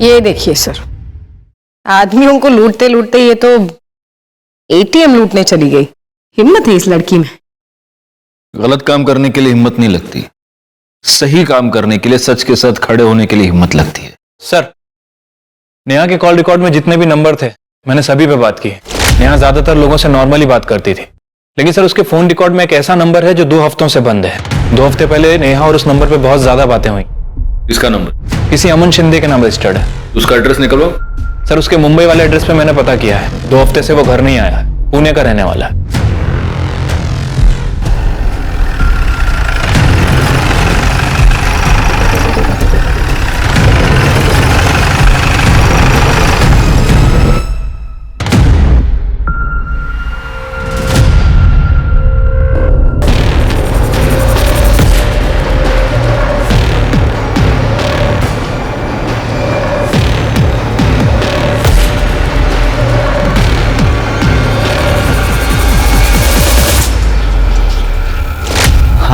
ये देखिए सर, आदमियों को लूटते लूटते ये तो एटीएम लूटने चली गई। हिम्मत है इस लड़की में। गलत काम करने के लिए हिम्मत नहीं लगती, सही काम करने के लिए, सच के साथ खड़े होने के लिए हिम्मत लगती है। सर, नेहा के कॉल रिकॉर्ड में जितने भी नंबर थे मैंने सभी पे बात की। नेहा ज्यादातर लोगों से नॉर्मली बात करती थी, लेकिन सर उसके फोन रिकॉर्ड में एक ऐसा नंबर है जो 2 हफ्तों से बंद है। 2 हफ्ते पहले नेहा और उस नंबर पे बहुत ज्यादा बातें हुई। इसका नंबर किसी अमन शिंदे के नाम रजिस्टर्ड है। उसका एड्रेस निकलवा। सर उसके मुंबई वाले एड्रेस पे मैंने पता किया है। 2 हफ्ते से वो घर नहीं आया है, पुणे का रहने वाला है।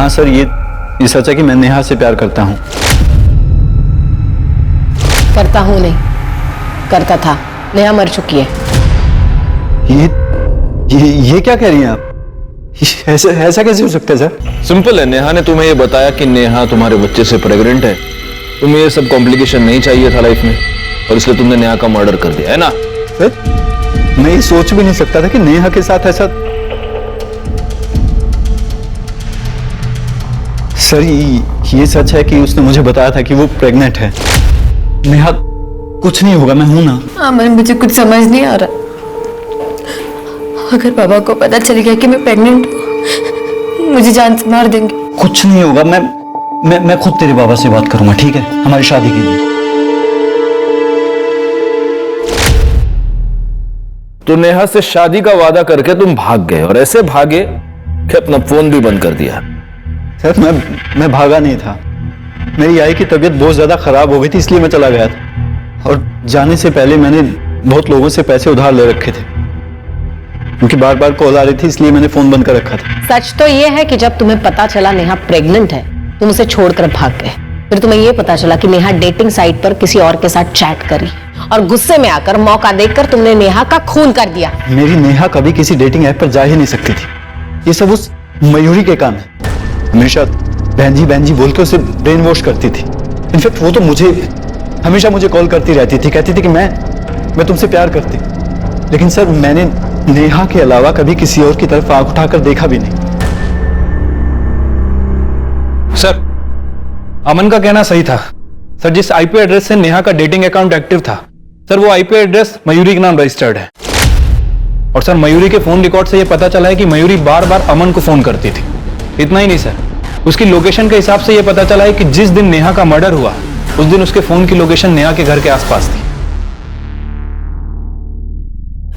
हाँ सर, ये सच है कि मैं नेहा से प्यार करता हूँ। करता हूं नहीं, करता था। नेहा मर चुकी है। ये क्या कह रही हैं आप? ऐसा कैसे हो सकता है सर? सिंपल है, नेहा ने तुम्हें ये बताया कि नेहा तुम्हारे बच्चे से प्रेग्नेंट है। तुम्हें ये सब कॉम्प्लिकेशन नहीं चाहिए था लाइफ में, और इसलिए तुमने नेहा का मर्डर कर दिया है ना? सर, मैं ये सोच भी नहीं सकता था कि नेहा के साथ ऐसा। सर, ये सच है कि उसने मुझे बताया था कि वो प्रेग्नेंट है। नेहा, कुछ नहीं होगा, मैं हूं ना। अमन, मुझे कुछ समझ नहीं आ रहा। अगर पापा को पता चल गया कि मैं प्रेग्नेंट हूँ, मुझे जान से मार देंगे। कुछ नहीं होगा, मैं खुद तेरे बाबा से बात करूंगा, ठीक है? हमारी शादी के लिए। तो नेहा से शादी का वादा करके तुम भाग गए, और ऐसे भागे कि अपना फोन भी बंद कर दिया। सर, मैं भागा नहीं था। मेरी आई की तबीयत बहुत ज्यादा खराब हो गई थी, इसलिए मैं चला गया था। और जाने से पहले मैंने बहुत लोगों से पैसे उधार ले रखे थे, क्योंकि बार बार कॉल आ रही थी, इसलिए मैंने फोन बंद कर रखा था। सच तो ये है कि जब तुम्हें पता चला नेहा प्रेग्नेंट है, तुम उसे छोड़कर भाग गए। फिर तुम्हें ये पता चला कि नेहा डेटिंग साइट पर किसी और के साथ चैट करी, और गुस्से में आकर, मौका देखकर तुमने नेहा का खून कर दिया। मेरी नेहा कभी किसी डेटिंग ऐप पर जा ही नहीं सकती थी। ये सब उस मयूरी के काम है। हमेशा बहन जी बोल के उसे ब्रेन वॉश करती थी। इनफैक्ट वो तो हमेशा मुझे कॉल करती रहती थी, कहती थी कि मैं तुमसे प्यार करती। लेकिन सर, मैंने नेहा के अलावा कभी किसी और की तरफ आंख उठाकर देखा भी नहीं। सर, अमन का कहना सही था। सर, जिस आईपी एड्रेस से नेहा का डेटिंग अकाउंट एक्टिव था, सर, वो आईपी एड्रेस मयूरी के नाम रजिस्टर्ड है। और सर, मयूरी के फोन रिकॉर्ड से यह पता चला है कि मयूरी बार बार अमन को फोन करती थी। इतना ही नहीं सर, उसकी लोकेशन के हिसाब से यह पता चला है कि जिस दिन नेहा का मर्डर हुआ, उस दिन उसके फोन की लोकेशन नेहा के घर के आसपास थी।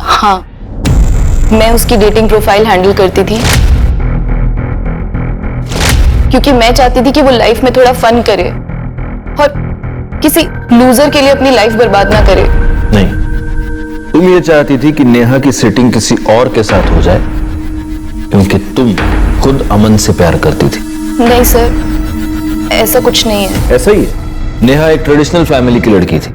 हाँ, मैं उसकी डेटिंग प्रोफाइल हैंडल करती थी, क्योंकि मैं चाहती थी कि वो लाइफ में थोड़ा फन करे और किसी लूजर के लिए अपनी लाइफ बर्बाद ना करे। नहीं, तुम ये चाहती थी कि नेहा की सेटिंग किसी और के साथ हो जाए, क्योंकि तुम खुद अमन से प्यार करती थी। नहीं सर, ऐसा कुछ नहीं है। ऐसा ही है। नेहा एक ट्रेडिशनल फैमिली की लड़की थी,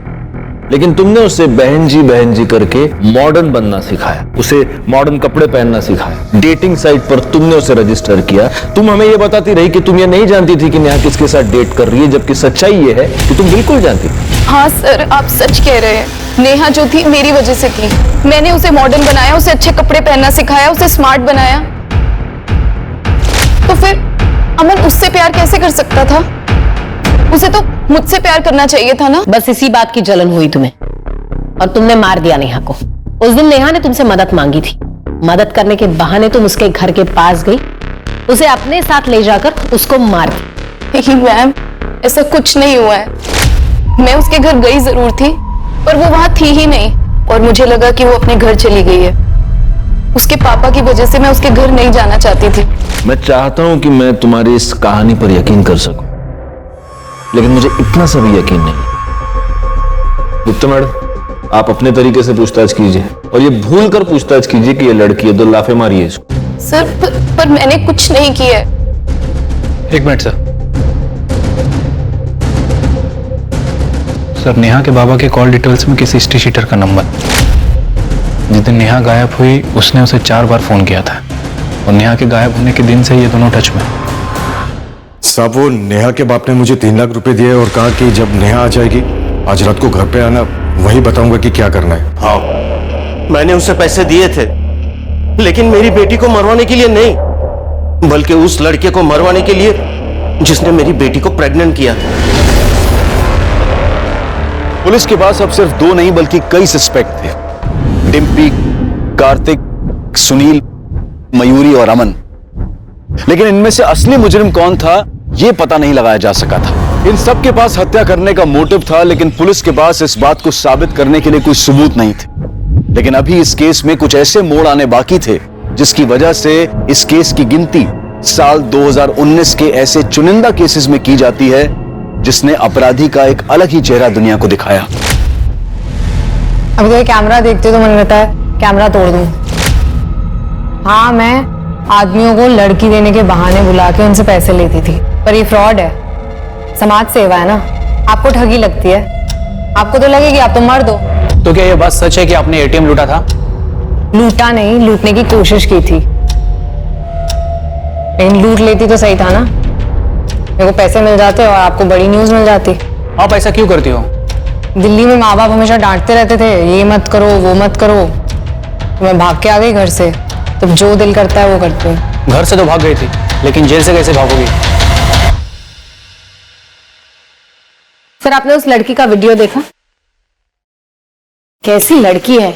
लेकिन तुमने उसे बहन जी करके मॉडर्न बनना सिखाया, उसे मॉडर्न कपड़े पहनना सिखाया। डेटिंग साइट पर तुमने उसे रजिस्टर किया। तुम हमें यह बताती रही कि तुम ये नहीं जानती थी कि नेहा किसके साथ डेट कर रही है, जबकि सच्चाई ये है कि तुम बिल्कुल जानती थी। हाँ सर, आप सच कह रहे हैं। नेहा जो थी मेरी वजह से थी। मैंने उसे मॉडर्न बनाया, उसे अच्छे कपड़े पहनना सिखाया, उसे स्मार्ट बनाया। तो फिर अमन उससे प्यार कैसे कर सकता था? उसे तो मुझसे प्यार करना चाहिए था ना। बस इसी बात की जलन हुई तुम्हें, और तुमने मार दिया नेहा को। उस दिन नेहा ने तुमसे मदद मांगी थी। मदद करने के बहाने तुम उसके घर के पास गई, उसे अपने साथ ले जाकर उसको मार दी। लेकिन मैम, ऐसा कुछ नहीं हुआ है। मैं उसके घर गई जरूर थी, पर वो वहां थी ही नहीं, और मुझे लगा कि वो अपने घर चली गई है। उसके पापा की वजह से मैं उसके घर नहीं जाना चाहती थी। मैं चाहता हूं कि मैं तुम्हारी इस कहानी पर यकीन कर सकूं, लेकिन मुझे इतना सा भी यकीन नहीं। गुप्ता मैडम, आप अपने तरीके से पूछताछ कीजिए, और ये भूल कर पूछताछ कीजिए कि ये लड़की है, 2 लाफे मारिए इसको। सर, पर मैंने कुछ नहीं किया है। 1 मिनट सर। सर, नेहा के बाबा के कॉल डिटेल्स में किसी हिस्ट्री शीटर का नंबर। जिस दिन नेहा गायब हुई, उसने उसे 4 बार फोन किया था, और नेहा के गायब होने के दिन से ये दोनों टच में। साहब, वो नेहा के बाप ने मुझे 3 लाख रुपए दिए और कहा कि जब नेहा आ जाएगी आज रात को घर पे आना, वही बताऊंगा कि क्या करना है। हाँ, मैंने उसे पैसे दिए थे, लेकिन मेरी बेटी को मरवाने के लिए नहीं, बल्कि उस लड़के को मरवाने के लिए जिसने मेरी बेटी को प्रेग्नेंट किया था। पुलिस के पास अब सिर्फ 2 नहीं बल्कि कई सस्पेक्ट थे। डिम्पी, कार्तिक, सुनील, मयूरी और अमन। लेकिन इनमें से असली मुजरिम कौन था, यह पता नहीं लगाया जा सका था। इन सब के पास हत्या करने का मोटिव था, लेकिन पुलिस के पास इस बात को साबित करने के लिए कोई सबूत नहीं थे। लेकिन अभी इस केस में कुछ ऐसे मोड़ आने बाकी थे, जिसकी वजह से इस केस की गिनती साल 2019 के ऐसे चुनिंदा केसेस में की जाती है, जिसने अपराधी का एक अलग ही चेहरा दुनिया को दिखाया। अभी तो कैमरा देखते तो मन करता है कैमरा तोड़ दूं। हाँ, मैं आदमियों को लड़की देने के बहाने बुला के उनसे पैसे लेती थी, पर ये फ्रॉड है, समाज सेवा है ना। आपको ठगी लगती है, आपको तो लगेगी आप तो मर्द हो। तो क्या ये बात सच है कि आपने एटीएम लूटा था? लूटा नहीं, लूटने की कोशिश की थी, लेकिन लूट लेती तो सही था ना। मेरे को पैसे मिल जाते और आपको बड़ी न्यूज मिल जाती। आप ऐसा क्यों करती हो? दिल्ली में माँ बाप हमेशा डांटते रहते थे, ये मत करो वो मत करो, तो मैं भाग के आ गई घर से। तब जो दिल करता है वो करती हूँ। घर से तो भाग गई थी, लेकिन जेल से कैसे भागोगी? सर आपने उस लड़की का वीडियो देखा? कैसी लड़की है,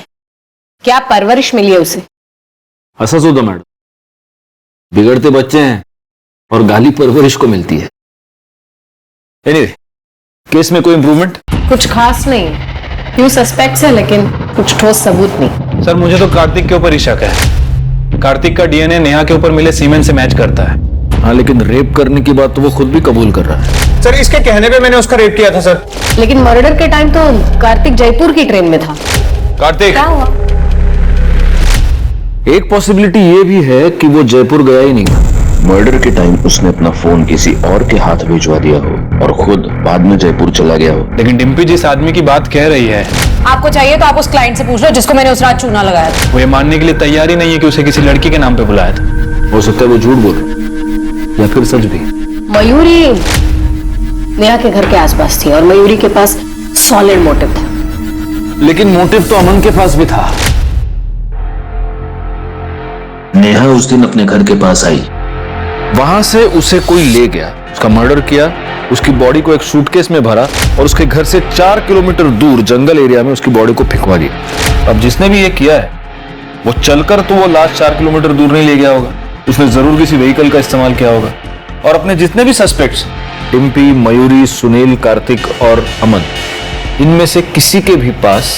क्या परवरिश मिली है उसे। असस होता मैडम, बिगड़ते बच्चे हैं और गाली परवरिश को मिलती है। एनीवे, केस में कोई इंप्रूवमेंट? कुछ खास नहीं, फ्यू सस्पेक्ट्स है लेकिन कुछ ठोस सबूत नहीं। सर मुझे तो कार्तिक के ऊपर ही शक है। कार्तिक का डीएनए नेहा के ऊपर मिले सीमेंट से मैच करता है। हाँ, लेकिन रेप करने की बात तो वो खुद भी कबूल कर रहा है। सर इसके कहने पे मैंने उसका रेप किया था सर। लेकिन मर्डर के टाइम तो कार्तिक जयपुर की ट्रेन में था। कार्तिक, क्या हुआ? एक पॉसिबिलिटी ये भी है कि वो जयपुर गया ही नहीं। मर्डर के टाइम उसने अपना फोन किसी और के हाथ भिजवा दिया हो और खुद बाद में जयपुर चला गया हो। लेकिन डिम्पी जिस आदमी की बात कह रही है, आपको चाहिए तो आप उस क्लाइंट से पूछ लो जिसको मैंने उस रात चूना लगाया था। वो ये मानने के लिए तैयार ही नहीं है कि उसे किसी लड़की के नाम पे बुलाया था। हो सकता है वो झूठ बोल रहा या फिर सच भी। मयूरी नेहा के घर के आसपास थी और मयूरी के पास सॉलिड मोटिव था। लेकिन मोटिव तो अमन के पास भी था। नेहा उस दिन अपने घर के पास आई, वहां से उसे कोई ले गया, उसका मर्डर किया, उसकी बॉडी को एक सूटकेस में भरा और उसके घर से 4 किलोमीटर दूर जंगल एरिया में उसकी बॉडी को फेंकवा दिया। अब जिसने भी ये किया है वो चलकर तो वो लास्ट 4 किलोमीटर दूर नहीं ले गया होगा, उसने जरूर किसी व्हीकल का इस्तेमाल किया होगा। और अपने जितने भी सस्पेक्ट्स, डिम्पी, मयूरी, सुनील, कार्तिक और अमन, इनमें से किसी के भी पास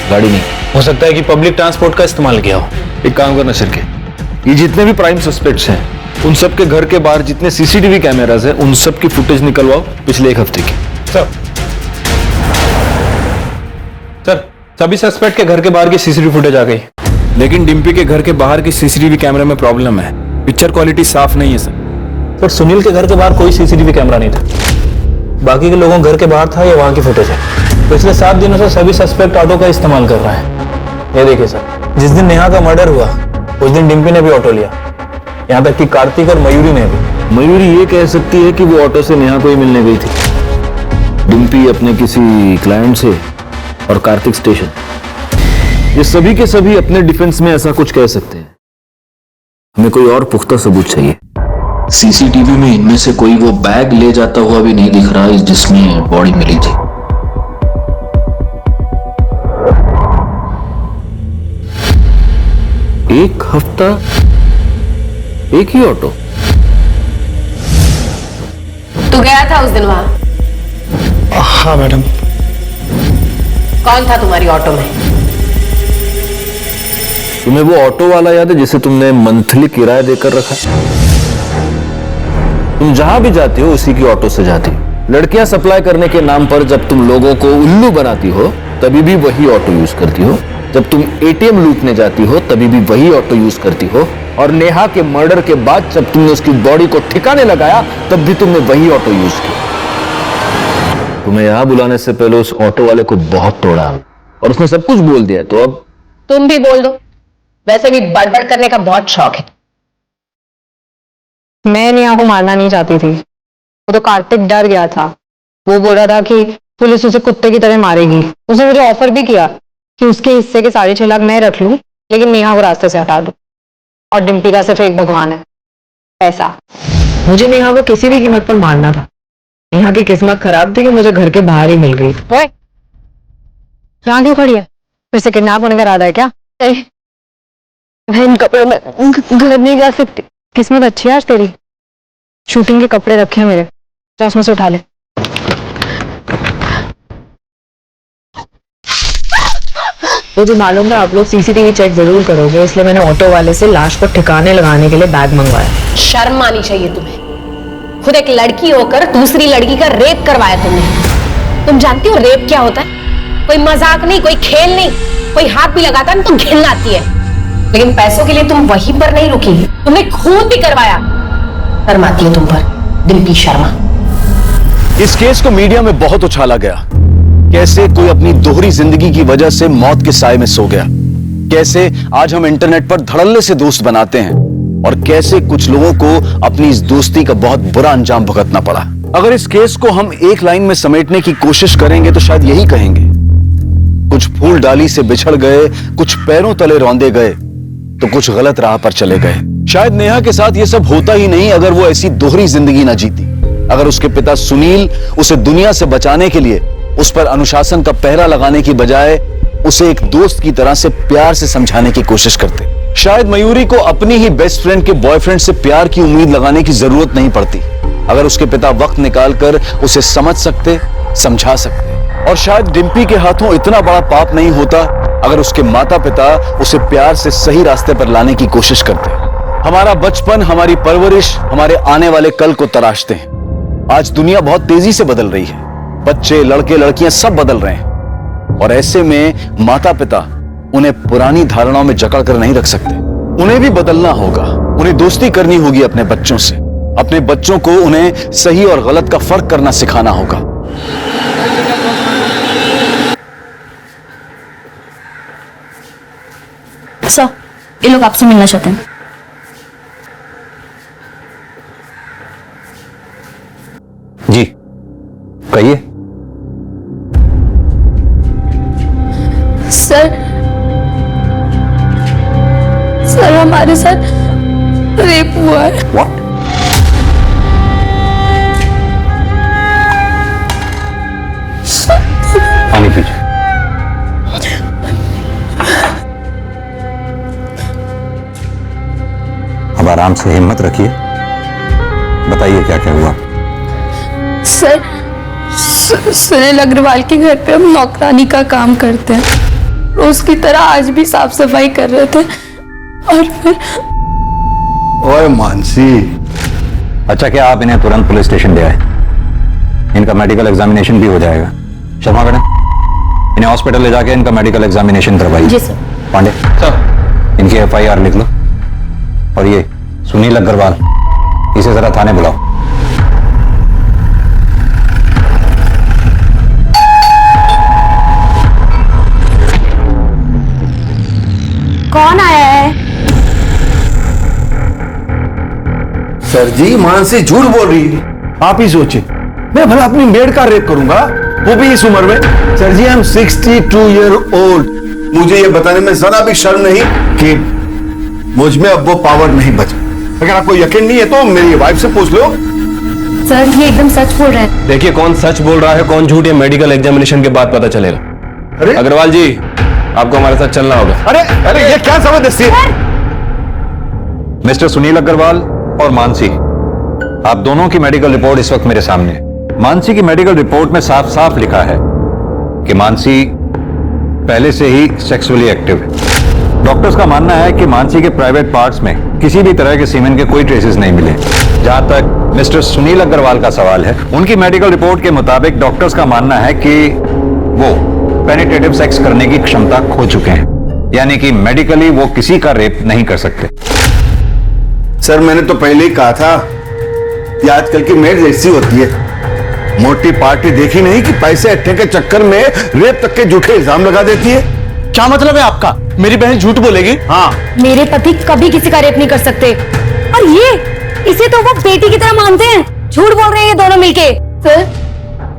गाड़ी नहीं। हो सकता है कि पब्लिक ट्रांसपोर्ट का इस्तेमाल किया हो। एक काम करना शिरके, ये जितने भी प्राइम सस्पेक्ट्स हैं उन सब के घर के बाहर जितने सीसीटीवी कैमरास हैं उन सब की फुटेज निकलवाओ पिछले 1 हफ्ते की। सर सभी सस्पेक्ट के घर के बाहर की सीसीटीवी फुटेज आ गई, लेकिन डिम्पी के घर के बाहर की सीसीटीवी कैमरे में प्रॉब्लम है, पिक्चर क्वालिटी साफ नहीं है सर। पर सुनील के घर के बाहर कोई सीसीटीवी कैमरा नहीं था, बाकी के लोगों घर के बाहर था, ये वहां की फुटेज है। पिछले 7 दिनों से सभी सस्पेक्ट ऑटो का इस्तेमाल कर रहा है। ये देखिए सर, जिस दिन नेहा का मर्डर हुआ उस दिन डिम्पी ने भी ऑटो लिया, यहाँ तक कि कार्तिक और मयूरी ने भी। मयूरी ये कह सकती है कि वो ऑटो से नेहा को ही मिलने गई थी, डिम्पी अपने किसी क्लाइंट से और कार्तिक स्टेशन। ये सभी के सभी अपने डिफेंस में ऐसा कुछ कह सकते हैं। हमें कोई और पुख्ता सबूत चाहिए। सीसीटीवी में इनमें से कोई वो बैग ले जाता हुआ भी नहीं दिख रहा जिसमें बॉडी मिली थी। एक हफ्ता एक ही ऑटो? तू गया था उस दिन वहां? हाँ मैडम। कौन था तुम्हारी ऑटो में? तुम्हें वो ऑटो वाला याद है जिसे तुमने मंथली किराया देकर रखा? तुम जहां भी जाती हो उसी की ऑटो से जाती हो। लड़कियां सप्लाई करने के नाम पर जब तुम लोगों को उल्लू बनाती हो तभी भी वही ऑटो यूज करती हो। जब तुम एटीएम लूटने जाती हो तभी भी वही ऑटो यूज करती हो। और नेहा के मर्डर के बाद जब तुमने उसकी बॉडी को ठिकाने लगाया तब भी तुमने वही ऑटो यूज किया। तुम्हें यहां बुलाने से पहले उस ऑटो वाले को बहुत तोड़ा और उसने सब कुछ बोल दिया, तो अब तुम भी बोल दो, वैसे भी बड़बड़ करने का बहुत शौक है। मैं नेहा को मारना नहीं चाहती थी, वो तो कार्तिक डर गया था। वो बोल रहा था कि पुलिस उसे कुत्ते की तरह मारेगी। उसने मुझे ऑफर भी किया कि उसके हिस्से के 6.5 लाख मैं रख लूं, लेकिन नेहा को रास्ते से हटा दूं। और डिम्पी का सिर्फ एक भगवान है, पैसा। मुझे नेहा को किसी भी कीमत पर मारना था। नेहा की किस्मत खराब थी कि मुझे घर के बाहर ही मिल गई। ओए, यहाँ क्यों खड़ी है? फिर से किडनैप होने का इरादा है क्या? मैं इन कपड़ों में घर नहीं जा सकती। किस्मत अच्छी है आज तेरी। शूटिंग के कपड़े रखे हैं मेरे, जा उसमें से उठा ले। मुझे मालूम है आप लोग सीसीटीवी चेक जरूर करोगे, इसलिए मैंने ऑटो वाले से लाश को ठिकाने लगाने के लिए बैग मंगवाया। शर्म आनी चाहिए तुम्हें। खुद एक लड़की होकर दूसरी लड़की का रेप करवाया तुमने। तुम जानती हो रेप क्या होता है? कोई मजाक नहीं, कोई खेल नहीं। कोई हाथ भी लगाता ना तो घिन आती है। लेकिन पैसों के लिए तुम वहीं पर नहीं रुकी, तुमने खून भी करवाया। शर्म आती है तुम पर, डिम्पी शर्मा। इस केस को मीडिया में बहुत उछाला गया। कैसे कोई अपनी दोहरी जिंदगी की वजह से मौत के साए में सो गया, कैसे आज हम इंटरनेट पर धड़ल्ले से दोस्त बनाते हैं, और कैसे कुछ लोगों को अपनी इस दोस्ती का बहुत बुरा अंजाम भुगतना पड़ा। अगर इस केस को हम एक लाइन में समेटने की कोशिश करेंगे तो शायद यही कहेंगे, कुछ फूल डाली से बिछड़ गए, कुछ पैरों तले रौंदे गए, तो कुछ गलत राह पर चले गए। शायद नेहा के साथ यह सब होता ही नहीं अगर वो ऐसी दोहरी जिंदगी ना जीती, अगर उसके पिता सुनील उसे दुनिया से बचाने के लिए उस पर अनुशासन का पहरा लगाने की बजाय उसे एक दोस्त की तरह से प्यार से समझाने की कोशिश करते। शायद मयूरी को अपनी ही बेस्ट फ्रेंड के बॉयफ्रेंड से प्यार की उम्मीद लगाने की जरूरत नहीं पड़ती, अगर उसके पिता वक्त निकालकर उसे समझ सकते, समझा सकते। और शायद डिम्पी के हाथों इतना बड़ा पाप नहीं होता अगर उसके माता पिता उसे प्यार से सही रास्ते पर लाने की कोशिश करते। हमारा बचपन, हमारी परवरिश हमारे आने वाले कल को तराशते हैं। आज दुनिया बहुत तेजी से बदल रही है, बच्चे, लड़के, लड़कियां सब बदल रहे हैं, और ऐसे में माता पिता उन्हें पुरानी धारणाओं में जकड़ कर नहीं रख सकते। उन्हें भी बदलना होगा, उन्हें दोस्ती करनी होगी अपने बच्चों से। अपने बच्चों को उन्हें सही और गलत का फर्क करना सिखाना होगा। सर, ये लोग आपसे मिलना चाहते हैं। जी कहिए। सर हमारे साथ रेप हुआ है। व्हाट? पानी पीजिए। अब आराम से हिम्मत रखिए, बताइए क्या क्या हुआ। सर, सुनील अग्रवाल के घर पे हम नौकरानी का काम करते हैं, रोज की तरह आज भी साफ सफाई कर रहे थे, और फिर ओए मानसी, अच्छा क्या आप इन्हें तुरंत पुलिस स्टेशन ले आए? इनका मेडिकल एग्जामिनेशन भी हो जाएगा। शर्मा मैडम, इन्हें हॉस्पिटल ले जाके इनका मेडिकल एग्जामिनेशन करवाइए। जी सर। पांडे सर, इनकी FIR लिख लो, और ये सुनील अग्रवाल, इसे जरा थाने बुलाओ। कौन आया है? सर जी, मानसी झूठ बोल रही है। आप ही सोचिए, मैं भला अपनी मेड का रेप करूंगा, वो भी इस उम्र में। सर जी, आई एम 62 ईयर ओल्ड। मुझे ये बताने में जरा भी शर्म नहीं कि मुझ में अब वो पावर नहीं बचा। अगर आपको यकीन नहीं है तो मेरी वाइफ से पूछ लो। सर, ये एकदम सच बोल रहे हैं। देखिए, कौन सच बोल रहा है कौन झूठ, ये मेडिकल एग्जामिनेशन के बाद पता चलेगा। अरे अग्रवाल जी, आपको हमारे साथ चलना होगा। अरे ये क्या जबरदस्ती है? मिस्टर सुनील अग्रवाल और मानसी, आप दोनों की मेडिकल रिपोर्ट इस वक्त मेरे सामने है। मानसी की मेडिकल रिपोर्ट में साफ साफ लिखा है कि मानसी पहले से ही सेक्सुअली एक्टिव है। डॉक्टर्स का मानना है कि मानसी के प्राइवेट पार्ट्स में किसी भी तरह के सीमेन के कोई ट्रेसेस नहीं मिले। जहां तक मिस्टर सुनील अग्रवाल का सवाल है, उनकी मेडिकल रिपोर्ट के मुताबिक डॉक्टर्स का मानना है कि वो पेनिट्रेटिव सेक्स करने की क्षमता खो चुके हैं, यानी कि मेडिकली वो किसी का रेप नहीं कर सकते। सर, मैंने तो पहले ही कहा था कि आजकल की मेड ऐसी होती है, मोटी पार्टी देखी नहीं कि पैसे अट्ठे के चक्कर में रेप तक के झूठे इल्जाम लगा देती है। क्या मतलब है आपका? मेरी बहन झूठ बोलेगी? हाँ, मेरे पति कभी किसी का रेप नहीं कर सकते, और इसे तो वो बेटी की तरह मानते हैं। झूठ बोल रहे हैं ये दोनों मिलके। सर,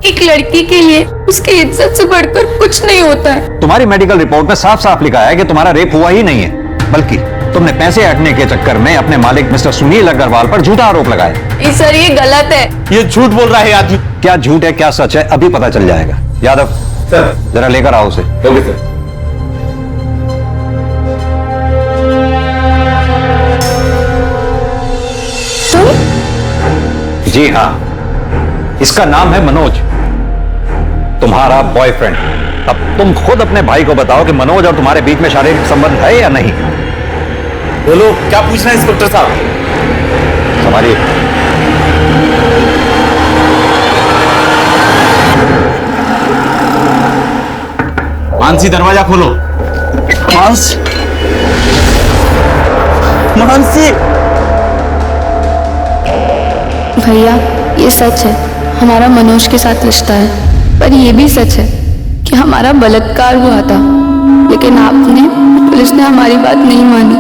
एक लड़की के लिए उसकी इज्जत से बढ़कर कुछ नहीं होता है। तुम्हारी मेडिकल रिपोर्ट में साफ साफ लिखा है कि तुम्हारा रेप हुआ ही नहीं है, बल्कि तुमने पैसे हटने के चक्कर में अपने मालिक मिस्टर सुनील अग्रवाल पर झूठा आरोप लगाया। सर, ये गलत है। ये झूठ बोल रहा है आदमी। क्या झूठ है क्या सच है अभी पता चल जाएगा। यादव सर, जरा लेकर आओ उसे। Okay sir. जी हाँ, इसका नाम है मनोज, तुम्हारा बॉयफ्रेंड। अब तुम खुद अपने भाई को बताओ कि मनोज और तुम्हारे बीच में शारीरिक संबंध है या नहीं। बोलो, क्या पूछना है इंस्पेक्टर साहब? संभालिए। मानसी, दरवाजा खोलो। मांस, मानसी। भैया ये सच है, हमारा मनोज के साथ रिश्ता है, पर ये भी सच है कि हमारा बलात्कार हुआ था, लेकिन आपने, पुलिस ने हमारी बात नहीं मानी,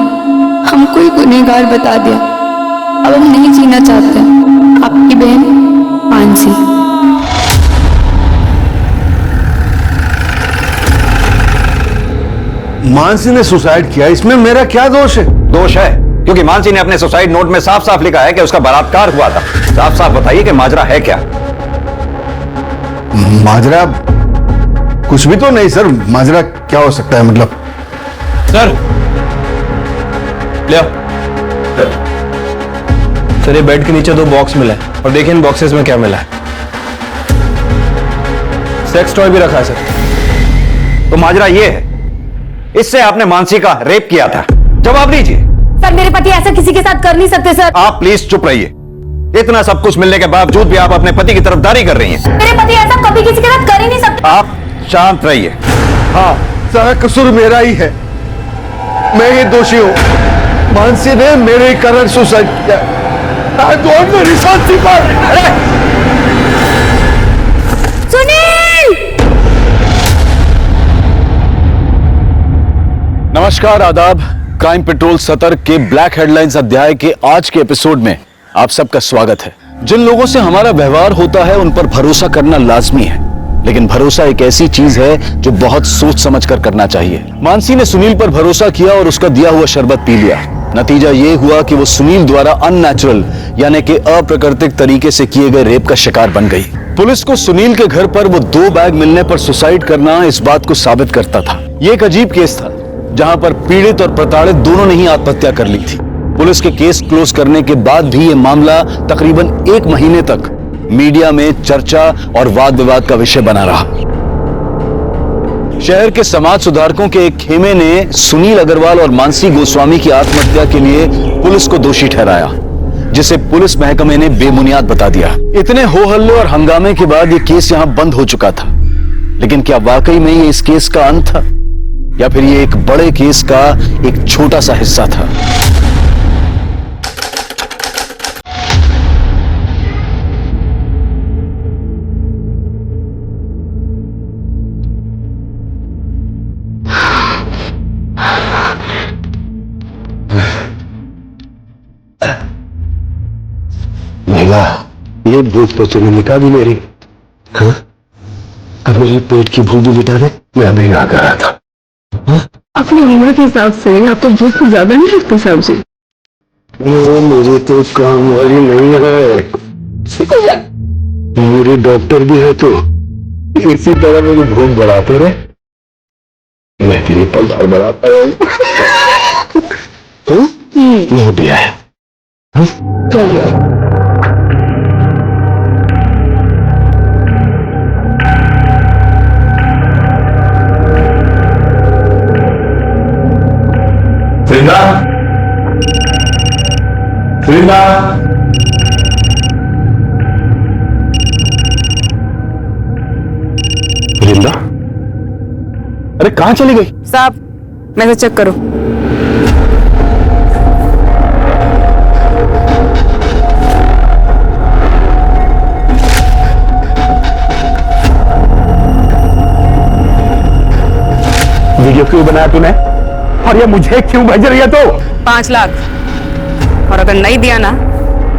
हमको ही गुनहगार बता दिया। अब हम नहीं जीना चाहते। आपकी बहन मानसी। मानसी ने सुसाइड किया, इसमें मेरा क्या दोष है? दोष है क्योंकि मानसी ने अपने सुसाइड नोट में साफ साफ लिखा है कि उसका बलात्कार हुआ था। साफ साफ बताइए कि माजरा है क्या? माजरा कुछ भी तो नहीं सर। माजरा क्या हो सकता है मतलब? सर ले आओ। सर ये बेड के नीचे 2 बॉक्स मिला है और देखिए इन बॉक्सेस में क्या मिला है। सेक्स टॉय भी रखा है सर। तो माजरा ये है, इससे आपने मानसी का रेप किया था। जवाब दीजिए। सर मेरे पति ऐसा किसी के साथ कर नहीं सकते सर। आप प्लीज चुप रहिए। इतना सब कुछ मिलने के बावजूद भी आप अपने पति की तरफदारी कर रही हैं। मेरे पति ऐसा कभी किसी के साथ कर ही नहीं सकते। आप शांत रहिए। हाँ, सारा कसूर मेरा ही है, मैं ही दोषी हूँ। मानसी ने मेरे कारण सुसाइड किया। I don't know responsible। Sunil! नमस्कार, आदाब। क्राइम पेट्रोल सतर्क के ब्लैक हेडलाइंस अध्याय के आज के एपिसोड में आप सबका स्वागत है। जिन लोगों से हमारा व्यवहार होता है उन पर भरोसा करना लाजमी है, लेकिन भरोसा एक ऐसी चीज है जो बहुत सोच समझ कर करना चाहिए। मानसी ने सुनील पर भरोसा किया और उसका दिया हुआ शरबत पी लिया। नतीजा ये हुआ कि वो सुनील द्वारा अननेचुरल यानी कि अप्राकृतिक तरीके से किए गए रेप का शिकार बन गई। पुलिस को सुनील के घर पर वो 2 बैग मिलने पर सुसाइड करना इस बात को साबित करता था। ये एक अजीब केस था जहां पर पीड़ित और प्रताड़ित दोनों ने ही आत्महत्या कर ली थी। पुलिस के केस क्लोज करने के बाद भी ये मामला तकरीबन 1 महीने तक मीडिया में चर्चा और वाद विवाद का विषय बना रहा। शहर के समाज सुधारकों के एक खेमे ने सुनील अग्रवाल और मानसी गोस्वामी की आत्महत्या के लिए पुलिस को दोषी ठहराया, जिसे पुलिस महकमे ने बेबुनियाद बता दिया। इतने हो हल्ले और हंगामे के बाद यह केस यहां बंद हो चुका था, लेकिन क्या वाकई में ये इस केस का अंत था या फिर ये एक बड़े केस का एक छोटा सा हिस्सा था? ये भूख तो तूने मिटा दी मेरी। हाँ? अब मेरे पेट की भूख भी मिटा दे। मैं अभी आ कर रहा था। हाँ? अपनी उम्र के हिसाब से आप तो भूख को ज्यादा नहीं लगते साहब जी। वो मुझे तो काम वाली नहीं है, मेरी डॉक्टर भी है, तो इसी तरह मेरी भूख बढ़ाते रहे, मैं तेरी पगार बढ़ाता रहूं। नहीं दिया है। हाँ? वृंदा, वृंदा, वृंदा, अरे कहां चली गई? साहब मैसेज चेक करो। वीडियो क्यों बनाया तूने और ये मुझे क्यों भेज रही है? तो 5 लाख, और अगर नहीं दिया ना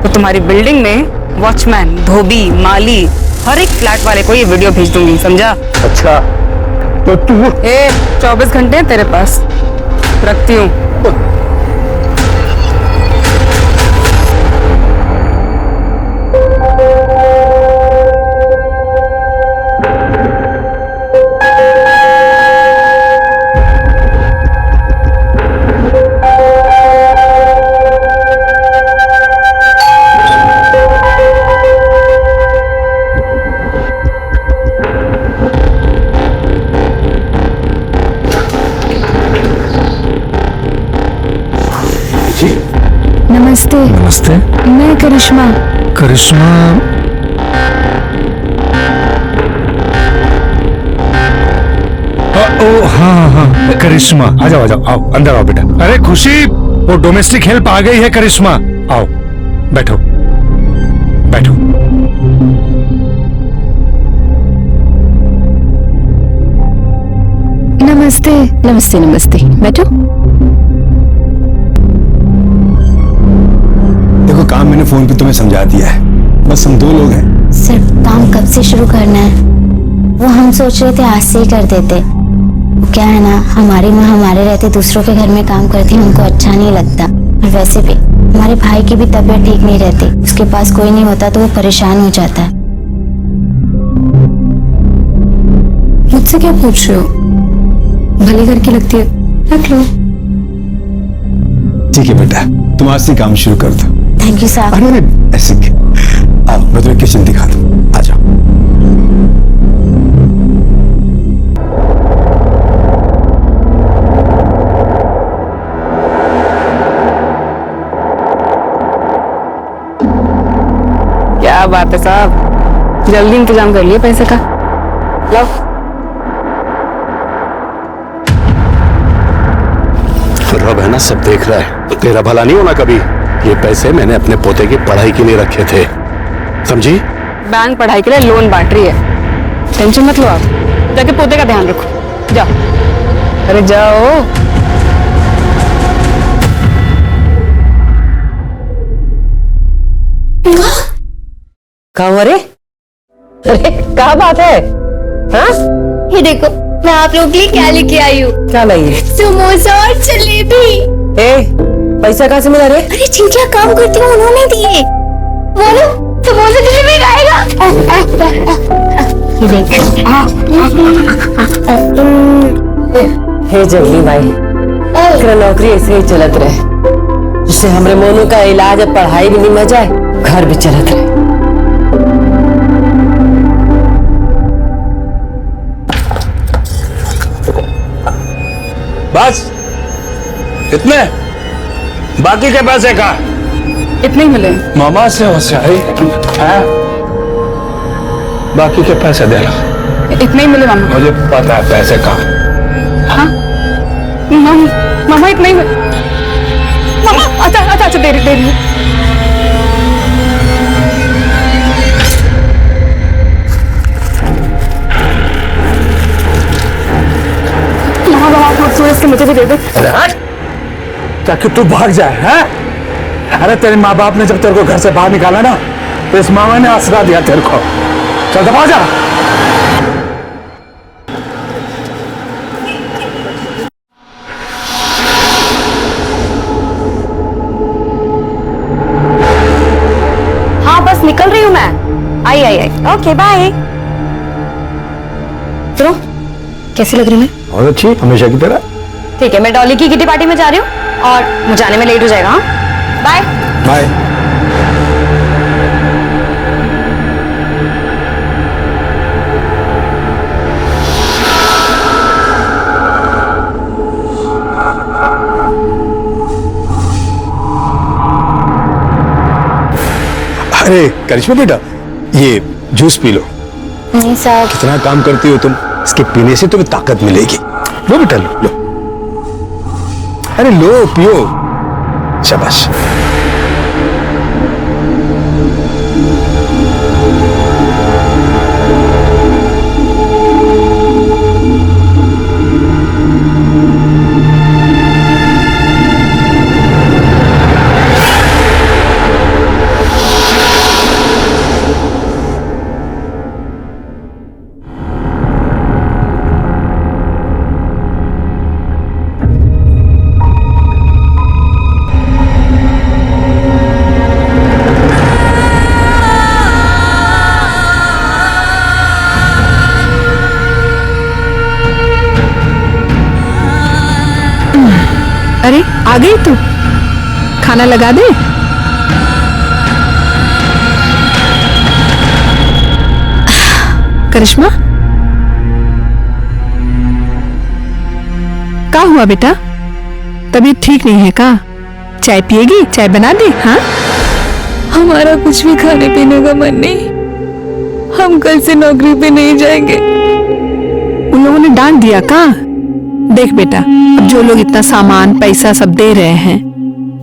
तो तुम्हारी बिल्डिंग में वॉचमैन, धोबी, माली, हर एक फ्लैट वाले को ये वीडियो भेज दूंगी, समझा? अच्छा तो तू 24 घंटे तेरे पास रखती हूँ। नमस्ते। नमस्ते। मैं करिश्मा। करिश्मा? ओ हाँ हाँ, करिश्मा आ जाओ आ जाओ, आओ अंदर आओ बेटा। अरे खुशी, वो डोमेस्टिक हेल्प आ गई है करिश्मा। आओ बैठो बैठो। नमस्ते नमस्ते नमस्ते, बैठो। देखो काम मैंने फोन पे तुम्हें समझा दिया है, बस हम 2 लोग हैं। सर काम कब से शुरू करना है? वो हम सोच रहे थे आज से ही कर देते। क्या है ना, हमारी माँ हमारे रहते दूसरों के घर में काम करती है, उनको अच्छा नहीं लगता। और वैसे भी हमारे भाई की भी तबीयत ठीक नहीं रहती, उसके पास कोई नहीं होता तो वो परेशान हो जाता है। मुझसे क्या पूछ रहे हो? भले घर की लगती है, रख लो। ठीक है बेटा, तुम आज से काम शुरू कर दो। थैंक यू साहब। अरे ऐसे आओ, मैं तुम्हें किचन दिखा दूं, आ जाओ। क्या बात है साहब, जल्दी इंतजाम कर लिए पैसे का। लो रब है ना, सब देख रहा है, तो तेरा भला नहीं होना कभी। ये पैसे मैंने अपने पोते की पढ़ाई के लिए रखे थे, समझी? बैंक पढ़ाई के लिए लोन बांट रही है, टेंशन मत लो आप। जाके पोते का ध्यान रखो, जाओ। अरे जाओ। कहाँ? अरे क्या बात है? हाँ? ये देखो, मैं आप लोगों के लिए क्या लेके आई हूँ। क्या लाई है? समोसा और जलेबी। पैसा कहाँ से मिला रे? अरे जिनके काम करती हूँ उन्होंने दिए। बोलो समोसा जलेबी खाएगा? ये देख। हे जगली भाई, तेरा नौकरी ऐसे ही चलत रहे, जिससे हमरे मोनू का इलाज अब पढ़ाई भी नहीं में जाए, घर भी चलत रहे। बस इतने, बाकी के पैसे का इतने ही मिले। मामा से होशियारी है, बाकी के पैसे देना। इतने ही मिले मामा। मुझे पता है पैसे का। हाँ मामा इतने ही मिले। मामा अच्छा दे रही हूँ। इसके मुझे भी दे दे। ताकि तू भाग जाए हैं? अरे तेरे माँ बाप ने जब तेरे को घर से बाहर निकाला ना, तो इस मामा ने आसरा दिया तेरे को। चल दबा जा। हाँ बस निकल रही हूँ मैं। आई। Okay bye. सुनो, कैसी लग रही मैं? और अच्छी, हमेशा की तरह। ठीक है, मैं डॉली की किटी पार्टी में जा रही हूँ और मुझे आने में लेट हो जाएगा। हाँ बाय बाय। अरे करिश्मा बेटा, ये जूस पी लो। नहीं साहब। कितना काम करती हो तुम, इसके पीने से तुम्हें ताकत मिलेगी। लो बेटा लो। अरे लो, पियो। शाबाश। अरे आ गई तू, खाना लगा दे। करिश्मा, क्या हुआ बेटा? तबीयत ठीक नहीं है का? चाय पिएगी? चाय बना दे। हाँ, हमारा कुछ भी खाने पीने का मन नहीं, हम कल से नौकरी पे नहीं जाएंगे। उन लोगों ने डांट दिया का? देख बेटा, अब जो लोग इतना सामान पैसा सब दे रहे हैं,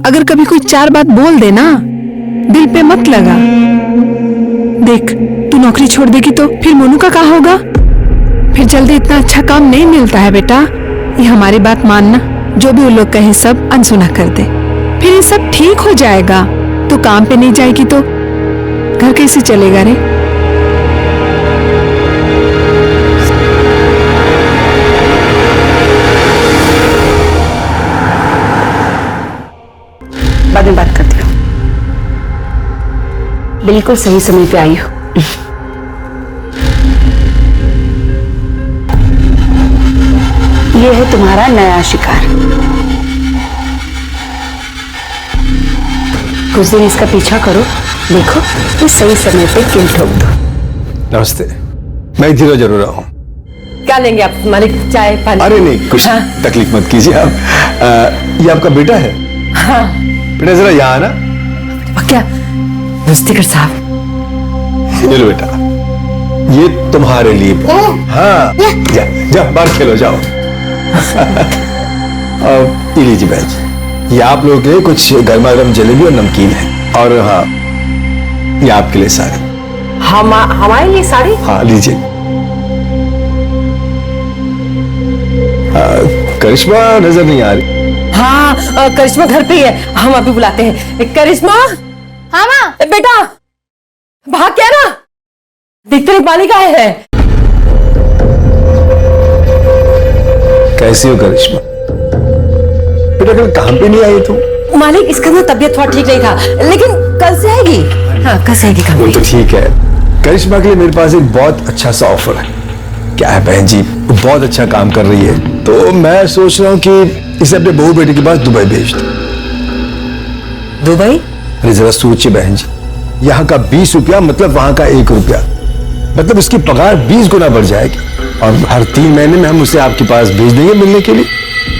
अगर कभी कोई 4 बात बोल दे ना, दिल पे मत लगा। देख, तू नौकरी छोड़ देगी तो फिर मोनू का क्या होगा? फिर जल्दी इतना अच्छा काम नहीं मिलता है बेटा। ये हमारी बात मानना, जो भी वो लोग कहें सब अनसुना कर दे। फिर ये सब ठीक हो जाएगा। तो काम पे नहीं जाएगी तो घर कैसे चलेगा रे? बाद में बात करती हूँ। बिल्कुल सही समय पे आई हो। ये है तुम्हारा नया शिकार। कुछ दिन इसका पीछा करो, देखो तो सही समय पे किल ठोक दो। नमस्ते, मैं धीरे जरूर आऊँ। क्या लेंगे आप मालिक? चाय पानी? अरे नहीं, कुछ तकलीफ मत कीजिए आप। ये आपका बेटा है? हाँ। बेटा जरा यहाँ आना। क्या मुस्तिकर साहब? ये लो बेटा, ये तुम्हारे लिए। हाँ, जा बाहर खेलो, जाओ। ये लीजिए बैच, ये आप लोगों के लिए कुछ गर्मा गर्म जलेबी और नमकीन है। और हाँ, ये आपके लिए साड़ी। हमारे लिए साड़ी? हाँ लीजिए। करिश्मा नजर नहीं आ रही। हाँ, करिश्मा घर पे ही है, हम अभी बुलाते हैं। करिश्मा। हाँ माँ। बेटा भाग क्या ना, दिखते नहीं पानी का है। कैसी हो करिश्मा? बेटा कल काम पे नहीं आई तुम? मालिक, इसका ना तबीयत थोड़ा ठीक नहीं था, लेकिन कल से आएगी। हाँ, कल से आएगी काम पे। वो तो ठीक है। करिश्मा के लिए मेरे पास एक बहुत अच्छा सा ऑफर है। क्या है बहन जी, वो बहुत अच्छा काम कर रही है, तो मैं सोच रहा हूँ कि इसे अपने बहू बेटे के पास दुबई भेज दूं। दुबई? अरे जरा सोचिए बहन जी, यहाँ का 20 रुपया मतलब वहां का 1 रुपया, मतलब इसकी पगार 20 गुना बढ़ जाएगी। और हर 3 महीने में हम उसे आपके पास भेज देंगे मिलने के लिए,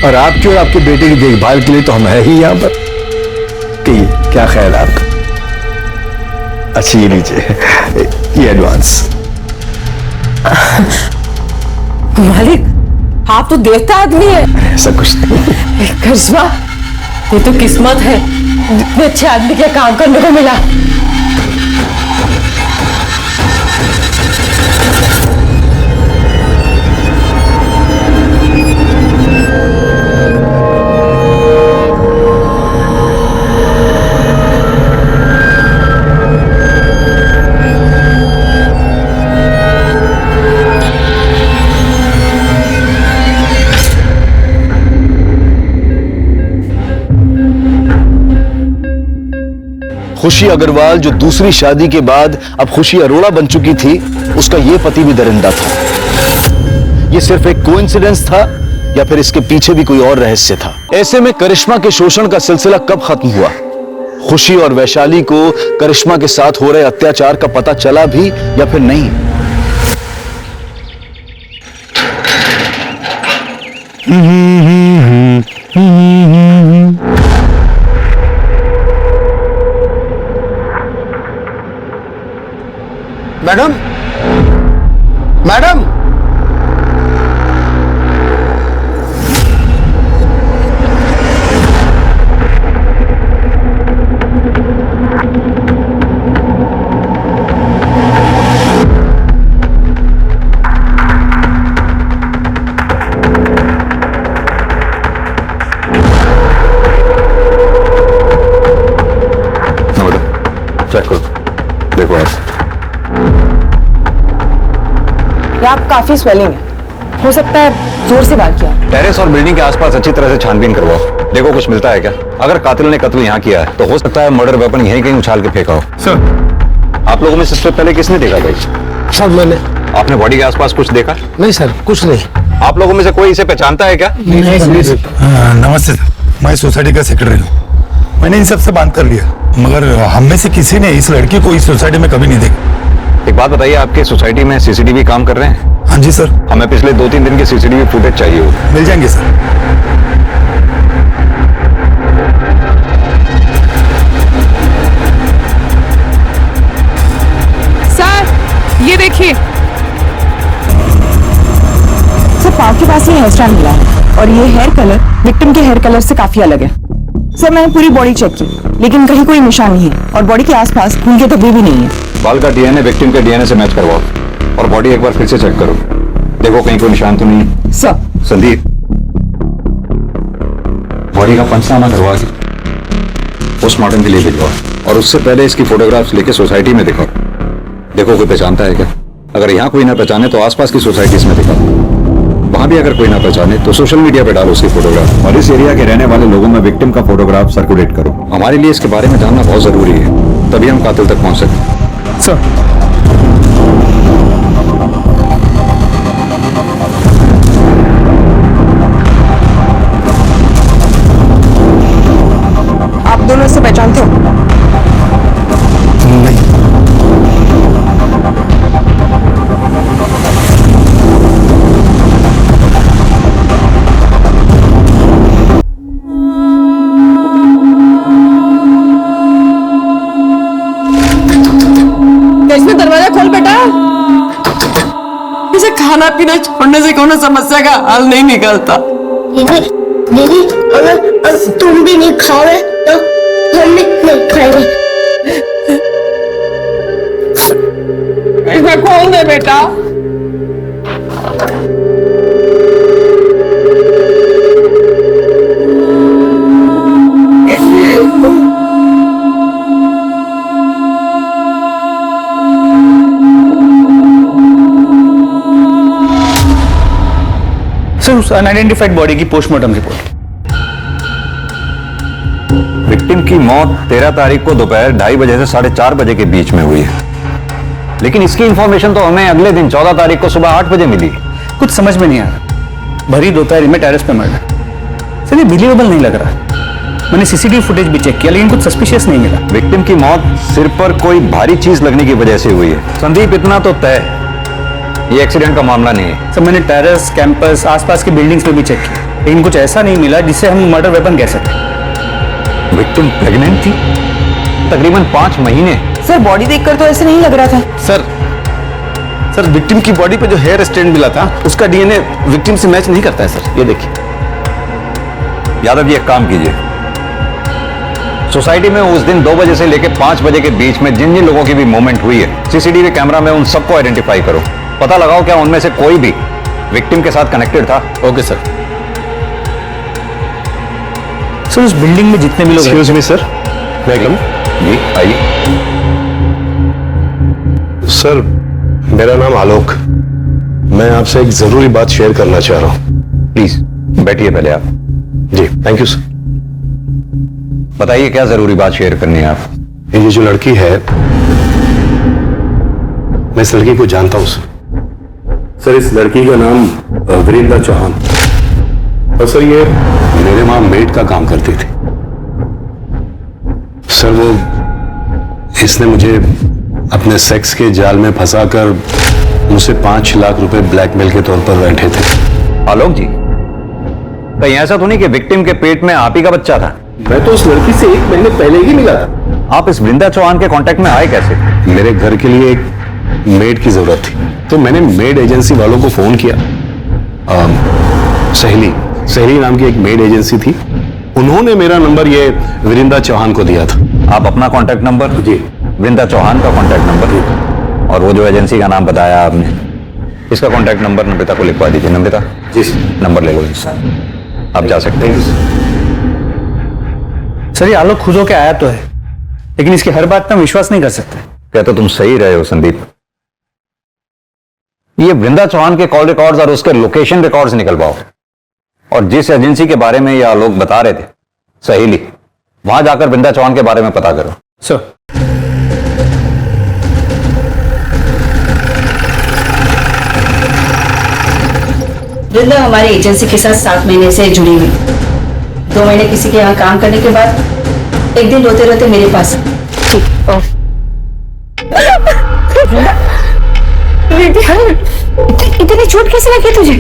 और आपके और आपके बेटे की देखभाल के लिए तो हम है ही यहाँ पर। कहिए क्या ख्याल है आपका? अच्छा ये लीजिए, ये एडवांस। मालिक, आप तो देवता आदमी है। ऐसा कुछ नहीं। करिश्मा, ये तो किस्मत है, इतने अच्छे आदमी के काम करने को मिला। खुशी अग्रवाल जो दूसरी शादी के बाद अब खुशी अरोड़ा बन चुकी थी, उसका यह पति भी दरिंदा था। यह सिर्फ एक कोइंसिडेंस था या फिर इसके पीछे भी कोई और रहस्य था? ऐसे में करिश्मा के शोषण का सिलसिला कब खत्म हुआ? खुशी और वैशाली को करिश्मा के साथ हो रहे अत्याचार का पता चला भी या फिर नहीं? मैडम, मैडम, चेक करो, देखो आप। आप काफी स्वेलिंग है, हो सकता है जोर से वार किया। टेरेस और बिल्डिंग के आसपास अच्छी तरह से छानबीन करवाओ, देखो कुछ मिलता है क्या। अगर कातिल ने कत्ल यहाँ किया है तो हो सकता है मर्डर वेपन यहीं कहीं उछाल के फेंका हो। सर, आप लोगों में सबसे पहले किसने देखा भाई? सर मैंने। आपने बॉडी के आसपास कुछ देखा? नहीं सर, कुछ नहीं। आप लोगों में से कोई इसे पहचानता है क्या? नमस्ते सर, मैं सोसाइटी का सेक्रेटरी हूँ। मैंने इन सब से बात कर लिया, मगर हम में से किसी ने इस लड़की को इस सोसाइटी में कभी नहीं देखा। एक बात बताइए, आपके सोसाइटी में सीसीटीवी काम कर रहे हैं? हाँ जी सर। हमें पिछले 2-3 दिन के सीसीटीवी फुटेज चाहिए हो। मिल जाएंगे सर। सर ये देखिए, सर पाँव के पास ये हेयर स्टाइल मिला है और ये हेयर कलर विक्टिम के हेयर कलर से काफी अलग है। सर मैंने पूरी बॉडी चेक की लेकिन कहीं कोई निशान नहीं है और बॉडी के आसपास खून के धब्बे भी नहीं है। बाल का डीएनए विक्टिम के डीएनए से मैच करवाओ और बॉडी एक बार फिर से चेक करो, देखो कहीं कोई निशान तो नहीं। सर। संदीप, बॉडी का पंचनामा करवा के पोस्टमार्टम के लिए भिजवाओ और उससे पहले इसकी फोटोग्राफ्स लेके सोसाइटी में दिखाओ, देखो कोई पहचानता है क्या। अगर यहाँ कोई ना पहचाने तो आसपास की सोसाइटीज में दिखाओ, वहां भी अगर कोई ना पहचाने तो सोशल मीडिया पे डालो उसकी फोटोग्राफ और इस एरिया के रहने वाले लोगों में विक्टिम का फोटोग्राफ सर्कुलेट करो। हमारे लिए इसके बारे में जानना बहुत जरूरी है, तभी हम कातिल तक पहुंच सकते। सर आप दोनों से पहचानते हो? नहीं। इसमें दरवाजा खोल बेटा। इसे खाना पीना छोड़ने से कोनो समस्या का हल नहीं निकलता। दीदी अगर तुम भी नहीं खाओगे तो हम भी नहीं खाएंगे। इसे खोल दे बेटा। सर उस अनआइडेंटिफाइड बॉडी की पोस्टमार्टम रिपोर्ट। विक्टिम की मौत 13 तारीख को दोपहर 2:30 बजे से 4:30 बजे के बीच में हुई है, लेकिन इसकी इंफॉर्मेशन तो हमें अगले दिन 14 तारीख को सुबह 8 बजे मिली। कुछ समझ में नहीं आ रहा, भरी दोपहर में टेरेस पे मर्डर। सर ये बिलीवेबल नहीं लग रहा। मैंने सीसीटीवी फुटेज भी चेक किया लेकिन कुछ सस्पिशियस नहीं मिला। विक्टिम की मौत सिर पर कोई भारी चीज लगने की वजह से हुई है। संदीप, इतना तो तय ये एक्सीडेंट का मामला नहीं है। सर मैंने टेरेस, कैंपस, आसपास की बिल्डिंग्स में भी चेक किया लेकिन कुछ ऐसा नहीं मिला जिससे हम मर्डर वेपन कह सकें। विक्टिम प्रेग्नेंट थी तकरीबन 5 महीने। सर बॉडी देखकर तो ऐसे नहीं लग रहा था। सर विक्टिम की बॉडी पे जो हेयर स्ट्रेंड मिला था उसका डीएनए विक्टिम से मैच नहीं करता है सर, ये देखिए। यादव जी एक काम कीजिए, सोसाइटी में उस दिन 2 बजे से लेकर 5 बजे के बीच में जिन जिन लोगों की भी मूवमेंट हुई है सीसीटीवी कैमरा में उन सबको आइडेंटिफाई करो, पता लगाओ क्या उनमें से कोई भी विक्टिम के साथ कनेक्टेड था। Okay sir. सर उस बिल्डिंग में जितने भी लोग एक्सक्यूज मी सर, वेलकम जी आइए। सर मेरा नाम आलोक, मैं आपसे एक जरूरी बात शेयर करना चाह रहा हूं। प्लीज बैठिए पहले आप। जी थैंक यू सर। बताइए क्या जरूरी बात शेयर करनी है आप। ये जो लड़की है, मैं इस लड़की को जानता हूं सर। इस लड़की का नाम वीरेंद्र चौहान, और सर ये मेरे वहां मेड का काम करती थी। सर वो इसने मुझे अपने सेक्स के जाल में फंसाकर मुझसे 5 लाख रुपए ब्लैकमेल के तौर पर बैठे थे। आलोक जी, कहीं ऐसा तो नहीं कि विक्टिम के पेट में आप ही का बच्चा था? मैं तो उस लड़की से 1 महीने पहले ही मिला था। आप इस वृंदा चौहान के कांटेक्ट में आए कैसे? मेरे घर के लिए एक मेड की जरूरत थी तो मैंने मेड एजेंसी वालों को फोन किया। सहेली नाम की एक मेड एजेंसी थी, उन्होंने मेरा नंबर ये वीरेंद्र चौहान को दिया था। आप अपना कांटेक्ट नंबर? जी। वृंदा चौहान का कांटेक्ट नंबर और वो जो एजेंसी का नाम बताया आपने, इसका कांटेक्ट नंबर नम्रता को लिखवा दीजिए। नम्रता जी नंबर ले लो इनसे, आप जा सकते हैं। सर ये आलोक खुद होके आया तो है लेकिन इसकी हर बात पर हम विश्वास नहीं कर सकते। क्या तो तुम सही रहे हो संदीप। ये वृंदा चौहान के कॉल रिकॉर्ड्स और उसके लोकेशन रिकॉर्ड्स निकलवाओ और जिस एजेंसी के बारे में ये आलोक बता रहे थे सहेली, वहां जाकर वृंदा चौहान के बारे में पता करो। सर वृंदा हमारी एजेंसी के साथ 7 महीने से जुड़ी हुई। 2 महीने किसी के यहाँ काम करने के बाद एक दिन रोते रोते मेरे पास। ठीक इतनी चोट कैसे लगी तुझे?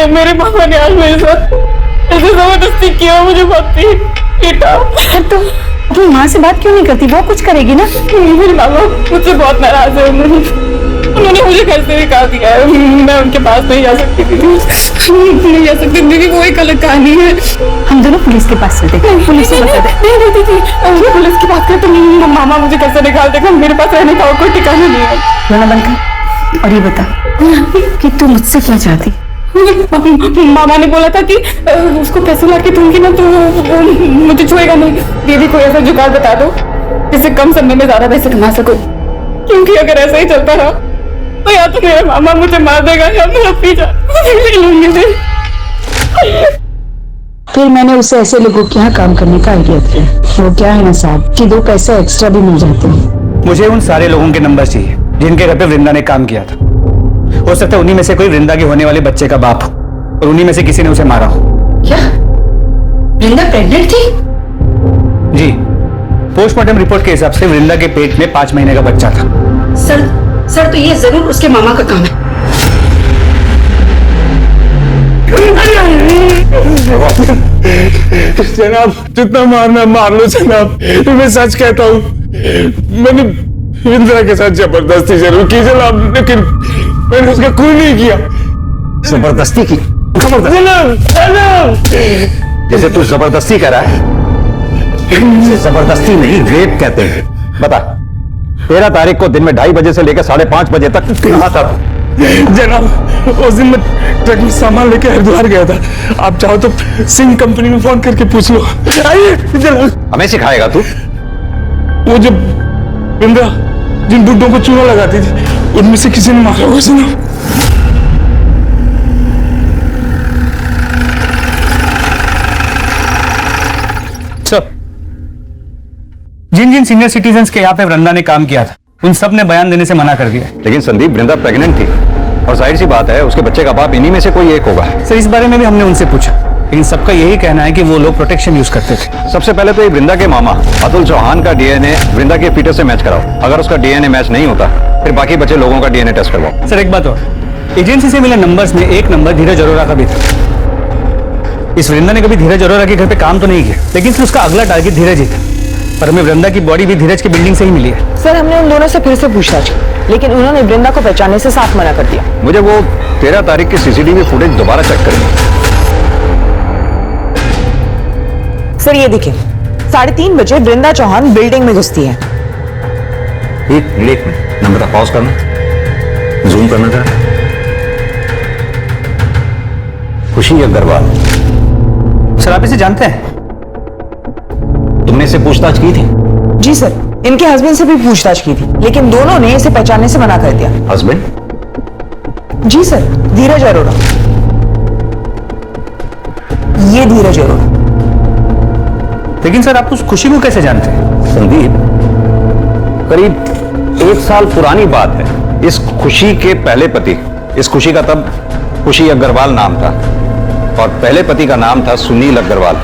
मेरे पापा ने आज मेरे साथ ऐसे जबरदस्ती किया, मुझे भक्ति बेटा। तो अपनी माँ से बात क्यों नहीं करती? वो कुछ करेगी ना। मेरे मामा मुझसे बहुत नाराज है, उन्होंने मुझे घर से निकाल दिया है। मैं उनके पास नहीं जा सकती दीदी, नहीं जा सकती दीदी, वो एक अलग कहानी है। हम दोनों पुलिस के पास चलते हैं, पुलिस से बता दे। नहीं दीदी, पुलिस की बात करते नहीं, मामा मुझे घर से निकाल देगा, मेरे पास रहने का कोई ठिकाना नहीं है। रोना बंद कर और ये बता कि तू मुझसे क्या चाहती? मामा ने बोला था कि उसको पैसे लाके दूंगी ना तो मुझे छुएगा नहीं। दीदी कोई ऐसा जुगाड़ बता दो जिससे कम समय में ज्यादा पैसे कमा सको, क्योंकि अगर ऐसा ही चलता रहा तो या तो मेरा मामा मुझे मार देगा या मैं अपनी जान ले लूंगी। फिर मैंने उसे ऐसे लोगों के यहाँ काम करने का आइडिया दिया। वो क्या है ना साहब कि 2 पैसे एक्स्ट्रा भी मिल जाते हैं। मुझे उन सारे लोगों के नंबर चाहिए जिनके घर पे वृंदा ने काम किया था। हो सकता है उन्हीं में से कोई वृंदा के होने वाले बच्चे का बाप हो और उन्हीं में से किसी ने उसे मारा हो। क्या वृंदा प्रेग्नेंट थी? जी, पोस्टमार्टम रिपोर्ट के हिसाब से वृंदा के पेट में 5 महीने का बच्चा था। सर तो ये जरूर उसके मामा का काम है। जनाब जितना मारना मार लो जनाब, मैं सच कहता हूँ, मैंने इंदिरा के साथ जबरदस्ती जरूर की जनाब, लेकिन मैंने उसका कोई नहीं किया। जबरदस्ती की? जैसे तू जबरदस्ती कर रहा है, जबरदस्ती नहीं रेप कहते हैं। बता, 13 तारीख को दिन में 2:30 बजे से लेकर 5:30 बजे तक कहाँ था तू? जनाब उस दिन मैं ट्रक में सामान लेके हरिद्वार गया था। आप चाहो तो सिंह कंपनी में फोन करके पूछ लो। आइए जनाब। हमें सिखाएगा तू? वो जब इंदिरा जिन बुड्ढों को चूना लगाती थी उनमें से किसी ने मारा होगा जनाब। जिन जिन सीनियर सिटीजन्स के यहाँ पे वृंदा ने काम किया था उन सब ने बयान देने से मना कर दिया। लेकिन संदीप, वृंदा प्रेग्नेंट थी और जाहिर सी बात है उसके बच्चे का बाप इन्हीं में से कोई एक होगा। सर इस बारे में भी हमने उनसे पूछा, लेकिन सबका यही कहना है कि वो लोग प्रोटेक्शन यूज करते थे। सबसे पहले तो ये वृंदा के मामा अतुल चौहान का डीएनए वृंदा के फीटस से मैच कराओ। अगर उसका डीएनए मैच नहीं होता फिर बाकी बचे लोगों का डीएनए टेस्ट करवाओ। सर एक बात और, एजेंसी से मिले नंबर्स में एक नंबर धीरज अरोरा का भी था। इस वृंदा ने कभी धीरज अरोरा के घर पे काम तो नहीं किया, लेकिन फिर उसका अगला टारगेट धीरज ही था। पर हमें वृंदा की बॉडी भी धीरज की बिल्डिंग से ही मिली है। सर हमने उन दोनों से फिर से पूछताछ की, लेकिन उन्होंने वृंदा को पहचानने से साफ मना कर दिया। मुझे वो 13 तारीख की सीसीटीवी फुटेज दोबारा चेक करेंगे। सर ये देखिए, 3:30 बजे वृंदा चौहान बिल्डिंग में घुसती है। एक मिनट, नंबर पॉज करना, जूम करना था। खुशी अग्रवाल। सर आप इसे जानते हैं? तुमने इसे पूछताछ की थी? जी सर, इनके हस्बैंड से भी पूछताछ की थी, लेकिन दोनों ने इसे पहचानने से मना कर दिया। हस्बैंड? जी सर, धीरज अरोरा। ये धीरज अरोरा। लेकिन सर आप उस खुशी को कैसे जानते हैं? संदीप, करीब 1 साल पुरानी बात है। इस खुशी के पहले पति, इस खुशी का तब खुशी अग्रवाल नाम था और पहले पति का नाम था सुनील अग्रवाल।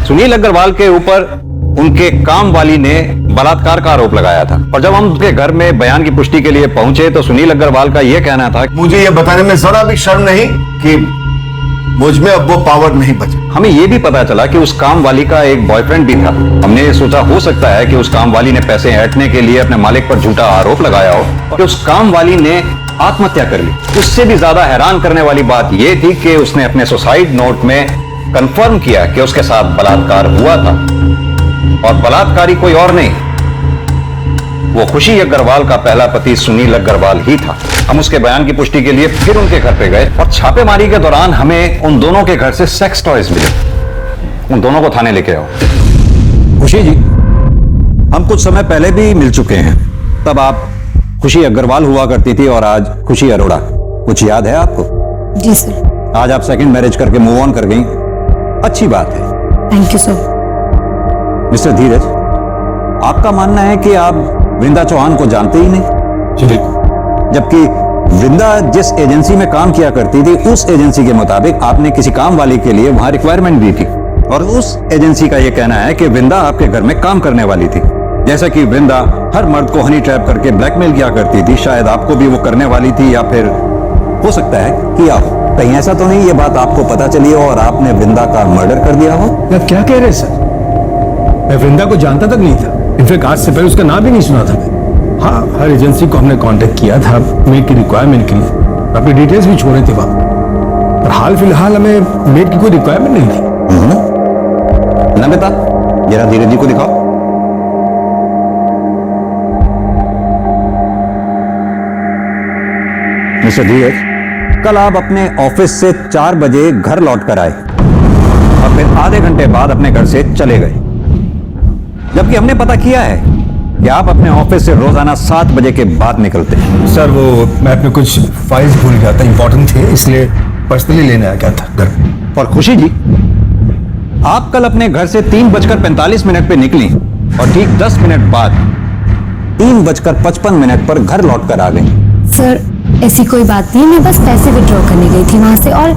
सुनील अग्रवाल के ऊपर उनके काम वाली ने बलात्कार का आरोप लगाया था और जब हम उनके घर में बयान की पुष्टि के लिए पहुंचे तो सुनील अग्रवाल का यह कहना था, मुझे यह बताने में जरा भी शर्म नहीं कि मुझ में अब वो पावर नहीं बचा। हमें यह भी पता चला कि उस काम वाली का एक बॉयफ्रेंड भी था। हमने सोचा हो सकता है कि उस काम वाली ने पैसे ऐंठने के लिए अपने मालिक पर झूठा आरोप लगाया हो कि उस काम वाली ने आत्महत्या कर ली। उससे भी ज्यादा हैरान करने वाली बात यह थी कि उसने अपने सुसाइड नोट में कंफर्म किया कि उसके साथ बलात्कार हुआ था और बलात्कारी कोई और नहीं, वो खुशी अग्रवाल का पहला पति सुनील अग्रवाल ही था। हम उसके बयान की पुष्टि के लिए फिर उनके घर पे गए और छापेमारी के दौरान हमें उन दोनों के घर से सेक्स टॉयज मिले। उन दोनों को थाने लेके आओ। खुशी जी, हम कुछ समय पहले भी मिल चुके हैं। तब आप खुशी अग्रवाल हुआ करती थी और आज खुशी अरोड़ा। कुछ याद है आपको? जी सर। आज आप सेकंड मैरिज करके मूव ऑन कर गई, अच्छी बात है। Thank you sir. मिस्टर धीरज, आपका मानना है कि आप वृंदा चौहान को जानते ही नहीं, जबकि वृंदा जिस एजेंसी में काम किया करती थी उस एजेंसी के मुताबिक आपने किसी काम वाली के लिए वहां रिक्वायरमेंट दी थी और उस एजेंसी का यह कहना है कि वृंदा आपके घर में काम करने वाली थी। जैसा कि वृंदा हर मर्द को हनी ट्रैप करके ब्लैकमेल किया करती थी, शायद आपको भी वो करने वाली थी या फिर हो सकता है कि आप कहीं ऐसा तो नहीं ये बात आपको पता चली हो और आपने वृंदा का मर्डर कर दिया हो? आप क्या कह रहे हैं सर? मैं वृंदा को जानता तक नहीं था। इनफैक्ट आज से पहले उसका नाम भी नहीं सुना था। हाँ, हर एजेंसी को हमने कांटेक्ट किया था मेड की रिक्वायरमेंट के लिए, अपनी डिटेल्स भी छोड़े थे वहां, पर हाल फिलहाल हमें मेड की कोई रिक्वायरमेंट नहीं थी। ना बेटा, जरा धीरज जी को दिखाओ। मिस्टर धीरज, कल आप अपने ऑफिस से 4 बजे घर लौट कर आए और फिर आधे घंटे बाद अपने घर से चले गए, जबकि हमने पता किया है कि आप अपने ऑफिस से रोजाना 7 बजे के बाद निकलते हैं। सर वो मैं अपने कुछ फाइल्स भूल गया था, इंपॉर्टेंट थे, इसलिए पर्सनली लेने आ गया था घर। और खुशी जी, आप कल अपने घर से 3:45 पे निकली और ठीक 10 मिनट बाद 3:55 पर घर लौट कर आ गई। सर ऐसी कोई बात नहीं, मैं बस पैसे विड्रॉ करने गई थी वहां से। और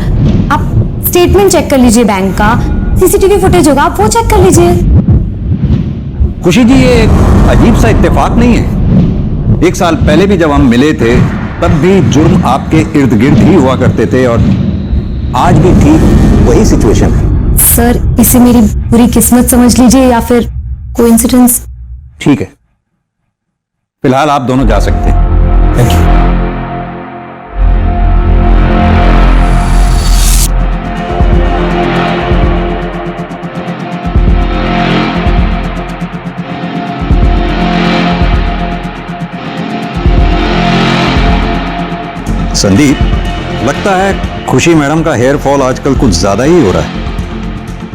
आप स्टेटमेंट चेक कर लीजिए बैंक का, सीसीटीवी फुटेज होगा, आप वो चेक कर लीजिए। खुशी जी, ये एक अजीब सा इत्तेफाक नहीं है? 1 साल पहले भी जब हम मिले थे तब भी जुर्म आपके इर्द गिर्द ही हुआ करते थे और आज भी ठीक वही सिचुएशन है। सर इसे मेरी बुरी किस्मत समझ लीजिए या फिर कोइंसिडेंस। ठीक है, फिलहाल आप दोनों जा सकते हैं। Thank you. संदीप, लगता है खुशी मैडम का हेयर फॉल आजकल कुछ ज्यादा ही हो रहा है।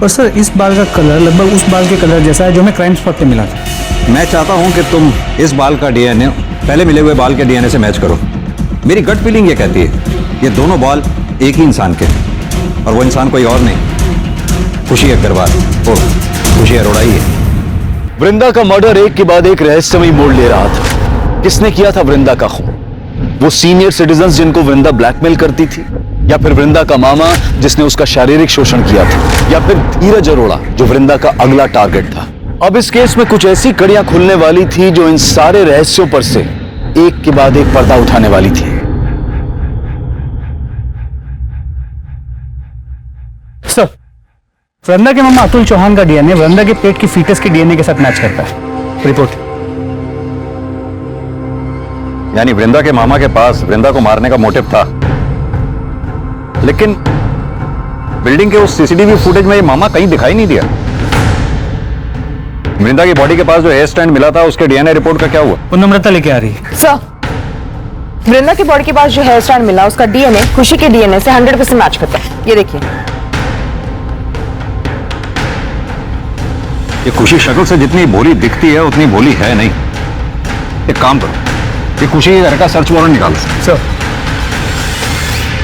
और सर इस बाल का कलर लगभग उस बाल के कलर जैसा है जो हमें क्राइम स्पॉट पे मिला था। मैं चाहता हूं कि तुम इस बाल का डीएनए पहले मिले हुए बाल के डीएनए से मैच करो। मेरी गट फीलिंग ये कहती है ये दोनों बाल एक ही इंसान के हैं और वो इंसान कोई और नहीं, खुशी अग्रवाल और खुशी अरोड़ा ही है। वृंदा का मर्डर एक के बाद एक रहस्यमयी मोड़ ले रहा था। किसने किया था वृंदा का खून? वो सीनियर सिटीजन्स जिनको वृंदा ब्लैकमेल करती थी, या फिर वृंदा का मामा जिसने उसका शारीरिक शोषण किया था, या फिर धीरज अरोड़ा जो वृंदा का अगला टारगेट था। अब इस केस में कुछ ऐसी कड़ियां खुलने वाली थी जो इन सारे रहस्यों पर से एक के बाद एक पर्दा उठाने वाली थी। सर, वृंदा के मामा अतुल चौहान का डीएनए वृंदा के पेट की फीटस के डीएनए के साथ मैच करता है। रिपोर्ट। यानी वृंदा के मामा के पास वृंदा को मारने का मोटिव था, लेकिन बिल्डिंग के उस सीसीटीवी फुटेज में ये मामा कहीं दिखाई नहीं दिया। वृंदा की बॉडी के पास जो हेयर स्टैंड मिला था उसके डीएनए रिपोर्ट का क्या हुआ? वो नम्रता लेके आ रही है। सर, वृंदा की बॉडी के पास जो हेयर स्टैंड मिला उसका डीएनए खुशी के डीएनए से 100% मैच करता है। ये देखिए। ये खुशी शक्ल से जितनी भोली दिखती है उतनी भोली है नहीं। एक काम करो, ये खुशी के घर का सर्च वारंट निकालो। सर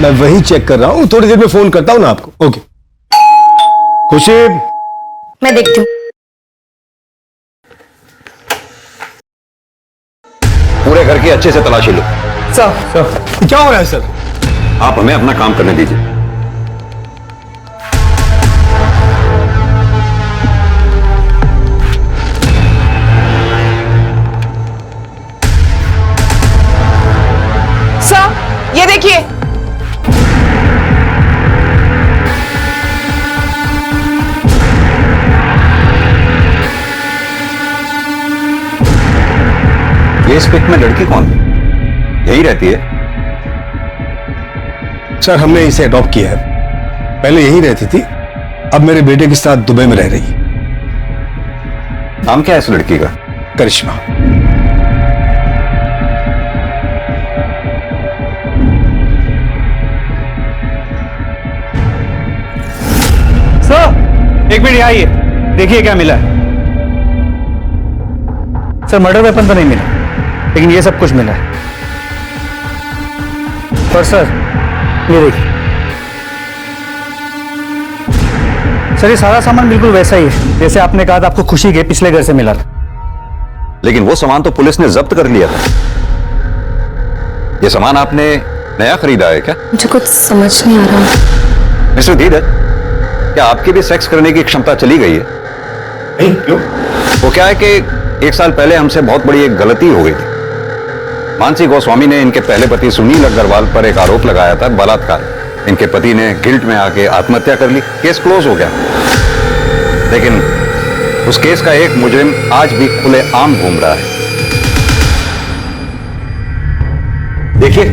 मैं वही चेक कर रहा हूं, थोड़ी देर में फोन करता हूं ना आपको। ओके खुशी। मैं देखती हूँ। पूरे घर की अच्छे से तलाशी लो। सर क्या हो रहा है सर? आप हमें अपना काम करने दीजिए। सर ये देखिए। ये इस पिक में लड़की कौन है? यही रहती है? सर हमने इसे अडॉप्ट किया है, पहले यही रहती थी, अब मेरे बेटे के साथ दुबई में रह रही है। नाम क्या है इस लड़की का? करिश्मा। सर एक मिनट यहाँ आइए, देखिए क्या मिला है। सर मर्डर वेपन तो नहीं मिला, लेकिन ये सब कुछ मिला है। पर सर ये देखिए, सर ये सारा सामान बिल्कुल वैसा ही है जैसे आपने कहा था आपको खुशी के पिछले घर से मिला था। लेकिन वो सामान तो पुलिस ने जब्त कर लिया था। ये सामान आपने नया खरीदा है क्या? मुझे कुछ समझ नहीं आ रहा। मिस्टर धीरज, क्या आपकी भी सेक्स करने की क्षमता चली गई है? नहीं, क्यों? वो क्या है कि 1 साल पहले हमसे बहुत बड़ी एक गलती हो गई थी। मानसी गोस्वामी ने इनके पहले पति सुनील अग्रवाल पर एक आरोप लगाया था, बलात्कार। इनके पति ने गिल्ट में आके आत्महत्या कर ली, केस क्लोज हो गया। लेकिन उस केस का एक मुजरिम आज भी खुलेआम घूम रहा है। देखिए,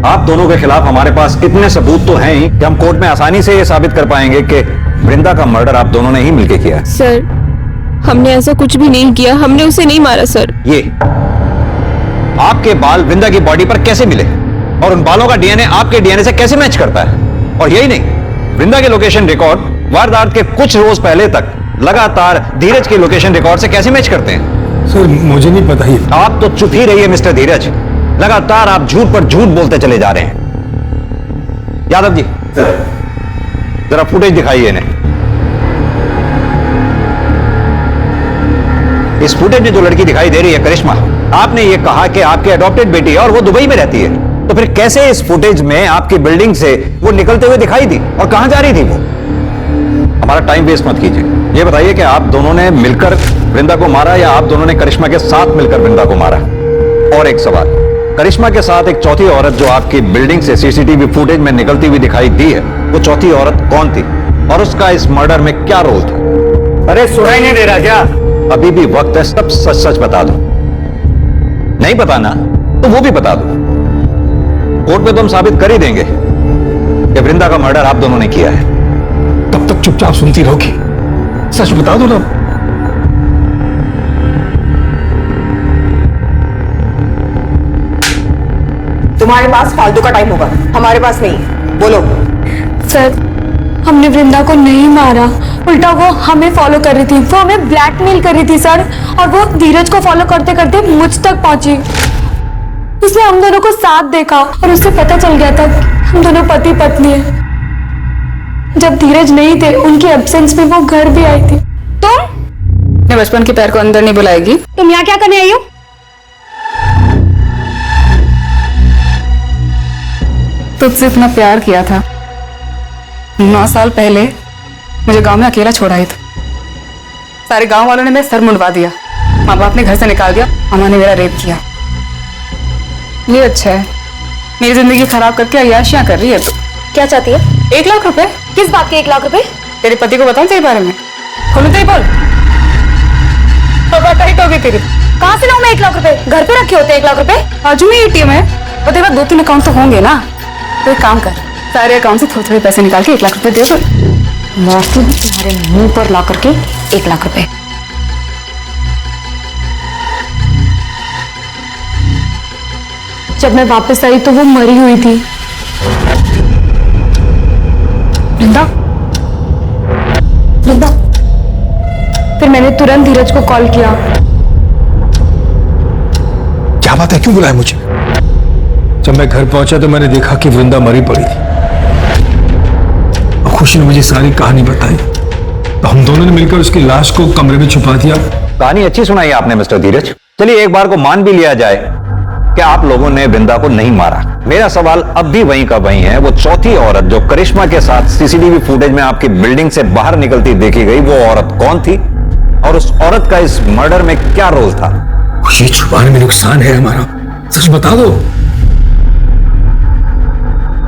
आप दोनों के खिलाफ हमारे पास इतने सबूत तो हैं ही कि हम कोर्ट में आसानी से ये साबित कर पाएंगे कि वृंदा का मर्डर आप दोनों ने ही मिलकर किया है। सर, हमने ऐसा कुछ भी नहीं किया, हमने उसे नहीं मारा सर। ये आपके बाल वृंदा की बॉडी पर कैसे मिले और उन बालों का डीएनए आपके डीएनए से कैसे मैच करता है? और यही नहीं, वृंदा के लोकेशन रिकॉर्ड वारदात के कुछ रोज पहले तक लगातार धीरज के लोकेशन रिकॉर्ड से कैसे मैच करते हैं? सर, मुझे नहीं पता ही। आप तो चुप ही रहिए मिस्टर धीरज, लगातार आप झूठ पर झूठ बोलते चले जा रहे हैं। यादव जी, जरा फुटेज दिखाइए इन्हें। इस फुटेज में जो लड़की दिखाई दे रही है करिश्मा, आपने ये कहा कि आपकी अडॉप्टेड बेटी है और वो दुबई में रहती है, तो फिर कैसे इस फुटेज में आपकी बिल्डिंग से वो निकलते हुए दिखाई दी और कहां जा रही थी वो? हमारा टाइम वेस्ट मत कीजिए, ये बताइए कि आप दोनों ने मिलकर वृंदा को मारा या आप दोनों ने करिश्मा के साथ मिलकर वृंदा को मारा? और एक सवाल, करिश्मा के साथ एक चौथी औरत जो आपकी बिल्डिंग से सीसीटीवी फुटेज में निकलती हुई दिखाई दी है, वो चौथी औरत कौन थी और उसका इस मर्डर में क्या रोल था? अरे सुनाई नहीं दे रहा क्या? अभी भी वक्त है, सब सच सच बता दो। नहीं बताना तो वो भी बता दो। कोर्ट में तो हम साबित कर ही देंगे कि वृंदा का मर्डर आप दोनों ने किया है। तब तक चुपचाप सुनती रहोगी, सच बता दो ना। तुम्हारे पास फालतू का टाइम होगा, हमारे पास नहीं। बोलो। सर, हमने वृंदा को नहीं मारा, उल्टा वो हमें फॉलो कर रही थी, वो हमें ब्लैकमेल कर रही थी सर, और वो धीरज को फॉलो करते करते मुझ तक पहुंची। उसने हम दोनों को साथ देखा और उससे पता चल गया था कि हम दोनों पति पत्नी हैं। जब धीरज नहीं थे, उनके एब्सेंस में वो घर भी आई थी। तुम मैं बचपन के प्यार को अंदर नहीं बुलाएगी। तुम यहाँ क्या करने आई हो? तुझसे इतना प्यार किया था, 9 साल पहले मुझे गांव में अकेला छोड़ा ही था। सारे गांव वालों ने मेरा सर मुंडवा दिया, माँ बाप ने घर से निकाल दिया, अम्मा ने मेरा रेप किया। ये अच्छा है, मेरी जिंदगी खराब करके अय्याशियां कर रही है। तो क्या चाहती है? 1 लाख रुपए। किस बात के 1 लाख रुपए? तेरे पति को बताऊं तेरे बारे में? खोलू तो ही बोल, बता ही तो तेरी। कहाँ से लाऊं मैं 1 लाख रुपए? घर पे रखे होते 1 लाख रुपए? बाजू में एटीएम है और तेरे पास 2-3 अकाउंट तो होंगे ना। तो एक काम कर, सारे अकाउंट से थोड़े थोड़े पैसे निकाल के 1 लाख रुपए दे दो। मारती हूँ तुम्हारे मुंह पर ला करके 1 लाख रुपए। जब मैं वापस आई तो वो मरी हुई थी। वृंदा, वृंदा। फिर मैंने तुरंत धीरज को कॉल किया। क्या बात है, क्यों बुलाया मुझे? जब मैं घर पहुंचा तो मैंने देखा कि वृंदा मरी पड़ी थी। और खुशी ने मुझे सारी कहानी बताई, तो हम दोनों ने मिलकर उसकी लाश को कमरे में छुपा दिया। कहानी अच्छी सुनाई आपने मिस्टर धीरज। चलिए एक बार को मान भी लिया जाए कि आप लोगों ने वृंदा को नहीं मारा। मेरा सवाल अब भी वहीं का वहीं है, वो चौथी औरत जो करिश्मा के साथ सीसीटीवी फुटेज में आपकी बिल्डिंग से बाहर निकलती देखी गई, वो औरत कौन थी और उस औरत का इस मर्डर में क्या रोल था? ये छुपाने में नुकसान है हमारा, सच बता दो।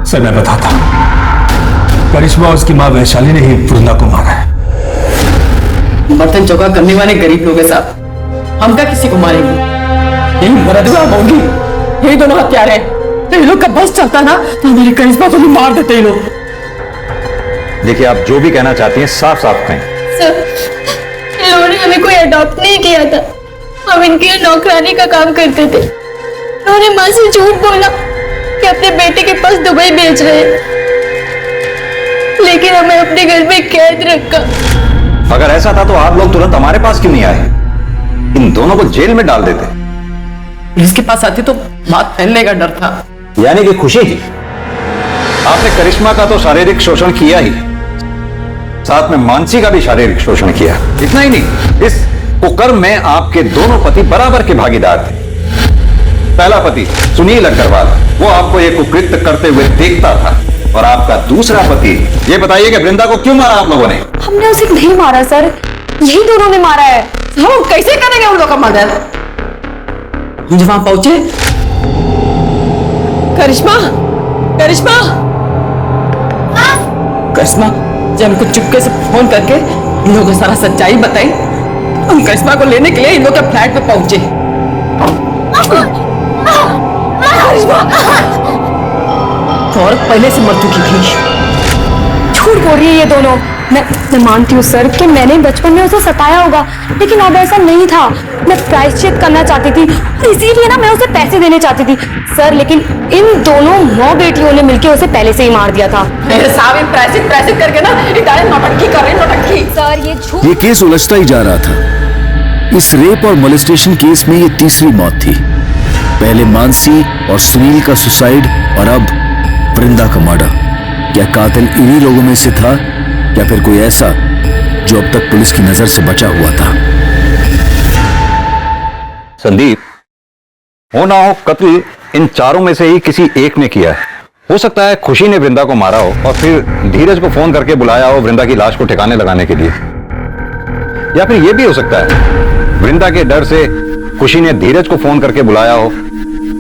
सर, मैं बताता हूं, करिश्मा और उसकी मां वैशाली ने ही वृंदा को मारा है। बर्तन चौका करने वाले गरीब लोग हैं साहब, हम क्या किसी को मारेंगे? यही मरदवा होंगी, यही दोनों हत्यारे हैं। तो ये लोग का बस चलता ना तो हमारी करिश्मा को भी मार देते ये लोग। देखिए, आप जो भी कहना चाहती हैं साफ साफ कहें। सर, इन्होंने हमें कोई अडॉप्ट नहीं किया था, हम इनकी नौकरानी का काम करते थे। उन्होंने माँ से झूठ बोला कि अपने बेटे के पास दुबई भेज रहे हैं, लेकिन हमें अपने घर में कैद रखा। अगर ऐसा था तो आप लोग तुरंत हमारे पास क्यों नहीं आए? इन दोनों को जेल में डाल देते। इसके पास आती तो बात फैलने का डर था। यानी कि खुशी जी, आपने करिश्मा का तो शारीरिक शोषण किया ही, साथ में मानसी का भी शारीरिक शोषण किया। इतना ही नहीं, इस कुकर्म में आपके दोनों पति बराबर के भागीदार थे। पहला पति सुनील अग्रवाल, वो आपको ये कुकृत्य करते हुए देखता था, और आपका दूसरा पति, ये बताइए कि वृंदा को क्यों मारा आप लोगों ने? हमने उसे नहीं मारा सर, यही दोनों ने मारा है। हम कैसे करेंगे उन लोग का मर्डर? हम जब वहां पहुंचे, करिश्मा, करिश्मा, करिश्मा, जब हमको चुपके से फोन करके इन लोगों को सारा सच्चाई बताई, हम करिश्मा को लेने के लिए इन लोग के फ्लैट पे पहुंचे। करिश्मा और पहले से मर चुकी थी। झूठ बोल रही है ये दोनों। मैं मानती हूँ सर कि मैंने बचपन में उसे सताया होगा, लेकिन अब ऐसा नहीं था। मैं प्रायश्चित करना चाहती थी और इसीलिए ना मैं उसे पैसे देने चाहती थी सर, लेकिन इन दोनों माँ बेटियों ने मिलकर उसे पहले से ही मार दिया था। मेरे साहब प्रायश्चित करके ना इटालियन नौटंकी कर रहे नौटंकी। सर ये झूठ। ये केस उलझता ही जा रहा था। इस रेप और मोलेस्टेशन केस में ये तीसरी मौत थी। पहले मानसी और सुनील का सुसाइड और अब वृंदा का मर्डर। क्या कातिल इन्हीं लोगों में से था या फिर कोई ऐसा जो अब तक पुलिस की नजर से बचा हुआ था? संदीप, हो ना हो कत्ल इन चारों में से ही किसी एक ने किया है। हो सकता है खुशी ने वृंदा को मारा हो और फिर धीरज को फोन करके बुलाया हो वृंदा की लाश को ठिकाने लगाने के लिए। या फिर यह भी हो सकता है वृंदा के डर से खुशी ने धीरज को फोन करके बुलाया हो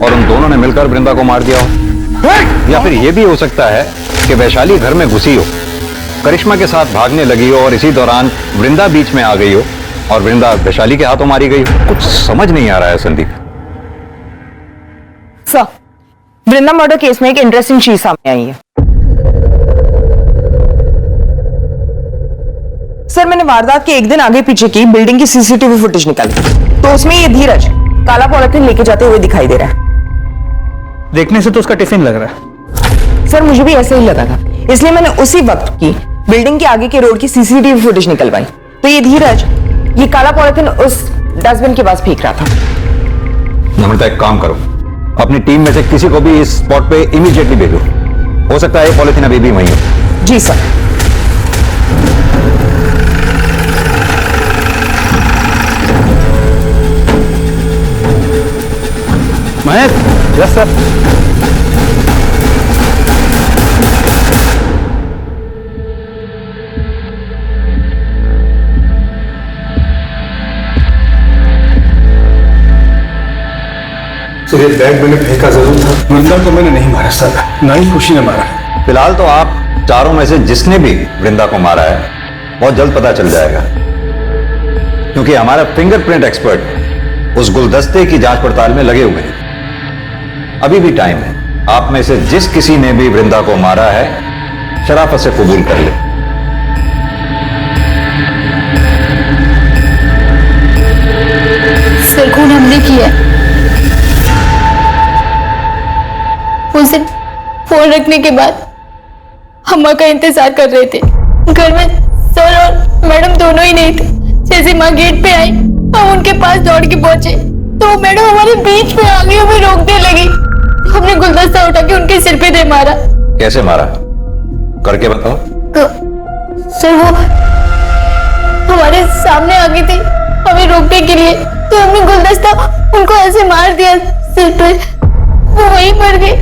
और उन दोनों ने मिलकर वृंदा को मार दिया हो। या फिर यह भी हो सकता है कि वैशाली घर में घुसी हो, करिश्मा के साथ भागने लगी हो और इसी दौरान वृंदा बीच में आ गई हो और वृंदा वैशाली के हाथों मारी गई हो। कुछ समझ नहीं आ रहा है संदीप। सर, वृंदा मर्डर केस में एक इंटरेस्टिंग चीज सामने आई है। सर, मैंने वारदात के एक दिन आगे पीछे की बिल्डिंग की सीसीटीवी फुटेज निकाली तो उसमें ये धीरज काला पॉलिथीन लेके जाते हुए दिखाई दे रहा है। देखने से तो उसका टिफिन लग रहा है। सर, मुझे भी ऐसे ही लगा था, इसलिए मैंने उसी वक्त की बिल्डिंग के आगे के रोड की सीसीटीवी फुटेज निकलवाई तो ये धीरज ये काला पॉलिथीन उस डस्टबिन के पास फेंक रहा था। नम्रता, एक काम करो, अपनी टीम में से किसी को भी इस स्पॉट पे इमीडिएटली भेजो। हो सकता है पॉलिथीन अभी भी वहीं हो। जी sir. Mahesh, yes sir. Sir, ये बैग मैंने फेंका जरूर था। वृंदा को मैंने नहीं मारा सर, ना ही खुशी ने मारा। फिलहाल तो आप चारों में से जिसने भी वृंदा को मारा है बहुत जल्द पता चल जाएगा, क्योंकि हमारा फिंगरप्रिंट एक्सपर्ट उस गुलदस्ते की जांच पड़ताल में लगे हुए हैं। अभी भी टाइम है, आप में से जिस किसी ने भी वृंदा को मारा है शराफत से कबूल कर ले। सर, खून हमने किया। उस दिन फोन रखने के बाद अम्मा का इंतजार कर रहे थे। घर में सर और मैडम दोनों ही नहीं थे। जैसे माँ गेट पे आई हम उनके पास दौड़ के पहुंचे तो मैडम हमारे बीच में आ गई, हमें रोकने लगी। हमने गुलदस्ता उठा के उनके सिर पे दे मारा। कैसे मारा, करके बताओ। सर, वो हमारे सामने आ गई थी हमें रोकने के लिए, तो हमने गुलदस्ता उनको ऐसे मार दिया सिर पे, वो वहीं मर गए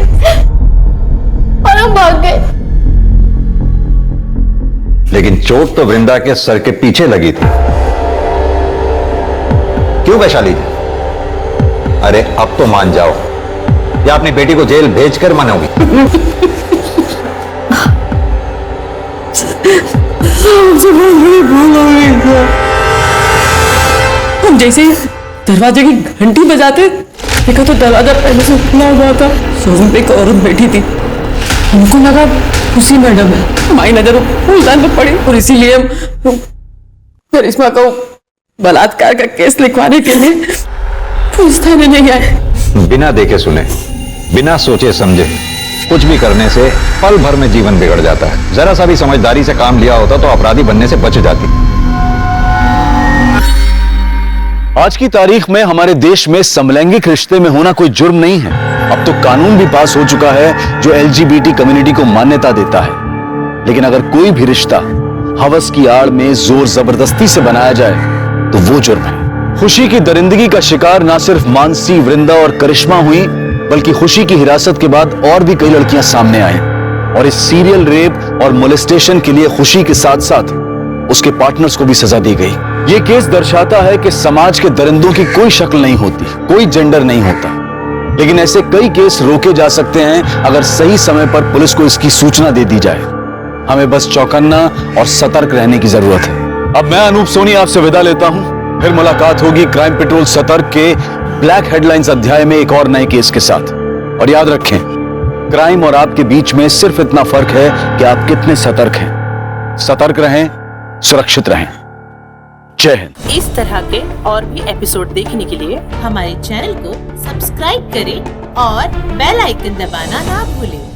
और हम भाग गए। लेकिन चोट तो वृंदा के सर के पीछे लगी थी। क्यों वैशाली जी? अरे अब तो मान जाओ, या अपनी बेटी को जेल भेजकर मानोगी? हम जैसे ही दरवाजे की घंटी बजाते देखा तो दरवाजा पहले से खुला हुआ था। शोरूम पे एक औरत बैठी थी, हमको लगा खुशी मैडम है। हमारी नजर फूलदान पर पड़ी और इसीलिए हम करिश्मा को बलात्कार का केस लिखवाने के लिए पुलिस थाने नहीं आए। बिना देखे सुने, बिना सोचे समझे कुछ भी करने से पल भर में जीवन बिगड़ जाता है। जरा सा भी समझदारी से काम लिया होता तो अपराधी बनने से बच जाती। आज की तारीख में हमारे देश में समलैंगिक रिश्ते में होना कोई जुर्म नहीं है। अब तो कानून भी पास हो चुका है जो LGBT कम्युनिटी को मान्यता देता है। लेकिन अगर कोई भी रिश्ता हवस की आड़ में जोर जबरदस्ती से बनाया जाए तो वो जुर्म है। खुशी की दरिंदगी का शिकार ना सिर्फ मानसी, वृंदा और करिश्मा हुई, बल्कि खुशी की हिरासत के बाद और भी कई लड़कियां सामने आई। और इस सीरियल रेप और मोलेस्टेशन के लिए खुशी के साथ साथ उसके पार्टनर्स को भी सजा दी गई। ये केस दर्शाता है कि समाज के दरिंदों की कोई शक्ल नहीं होती, कोई जेंडर नहीं होता। लेकिन ऐसे कई केस रोके जा सकते हैं अगर सही समय पर पुलिस को इसकी सूचना दे दी जाए। हमें बस चौकन्ना और सतर्क रहने की जरूरत है। अब मैं अनूप सोनी आपसे विदा लेता हूं। फिर मुलाकात होगी क्राइम पेट्रोल सतर्क के ब्लैक हेडलाइंस अध्याय में एक और नए केस के साथ। और याद रखें, क्राइम और आपके बीच में सिर्फ इतना फर्क है कि आप कितने सतर्क हैं। सतर्क रहें, सुरक्षित रहें। जय हिंद। इस तरह के और भी एपिसोड देखने के लिए हमारे चैनल को सब्सक्राइब करें और बेल आइकन दबाना ना भूलें।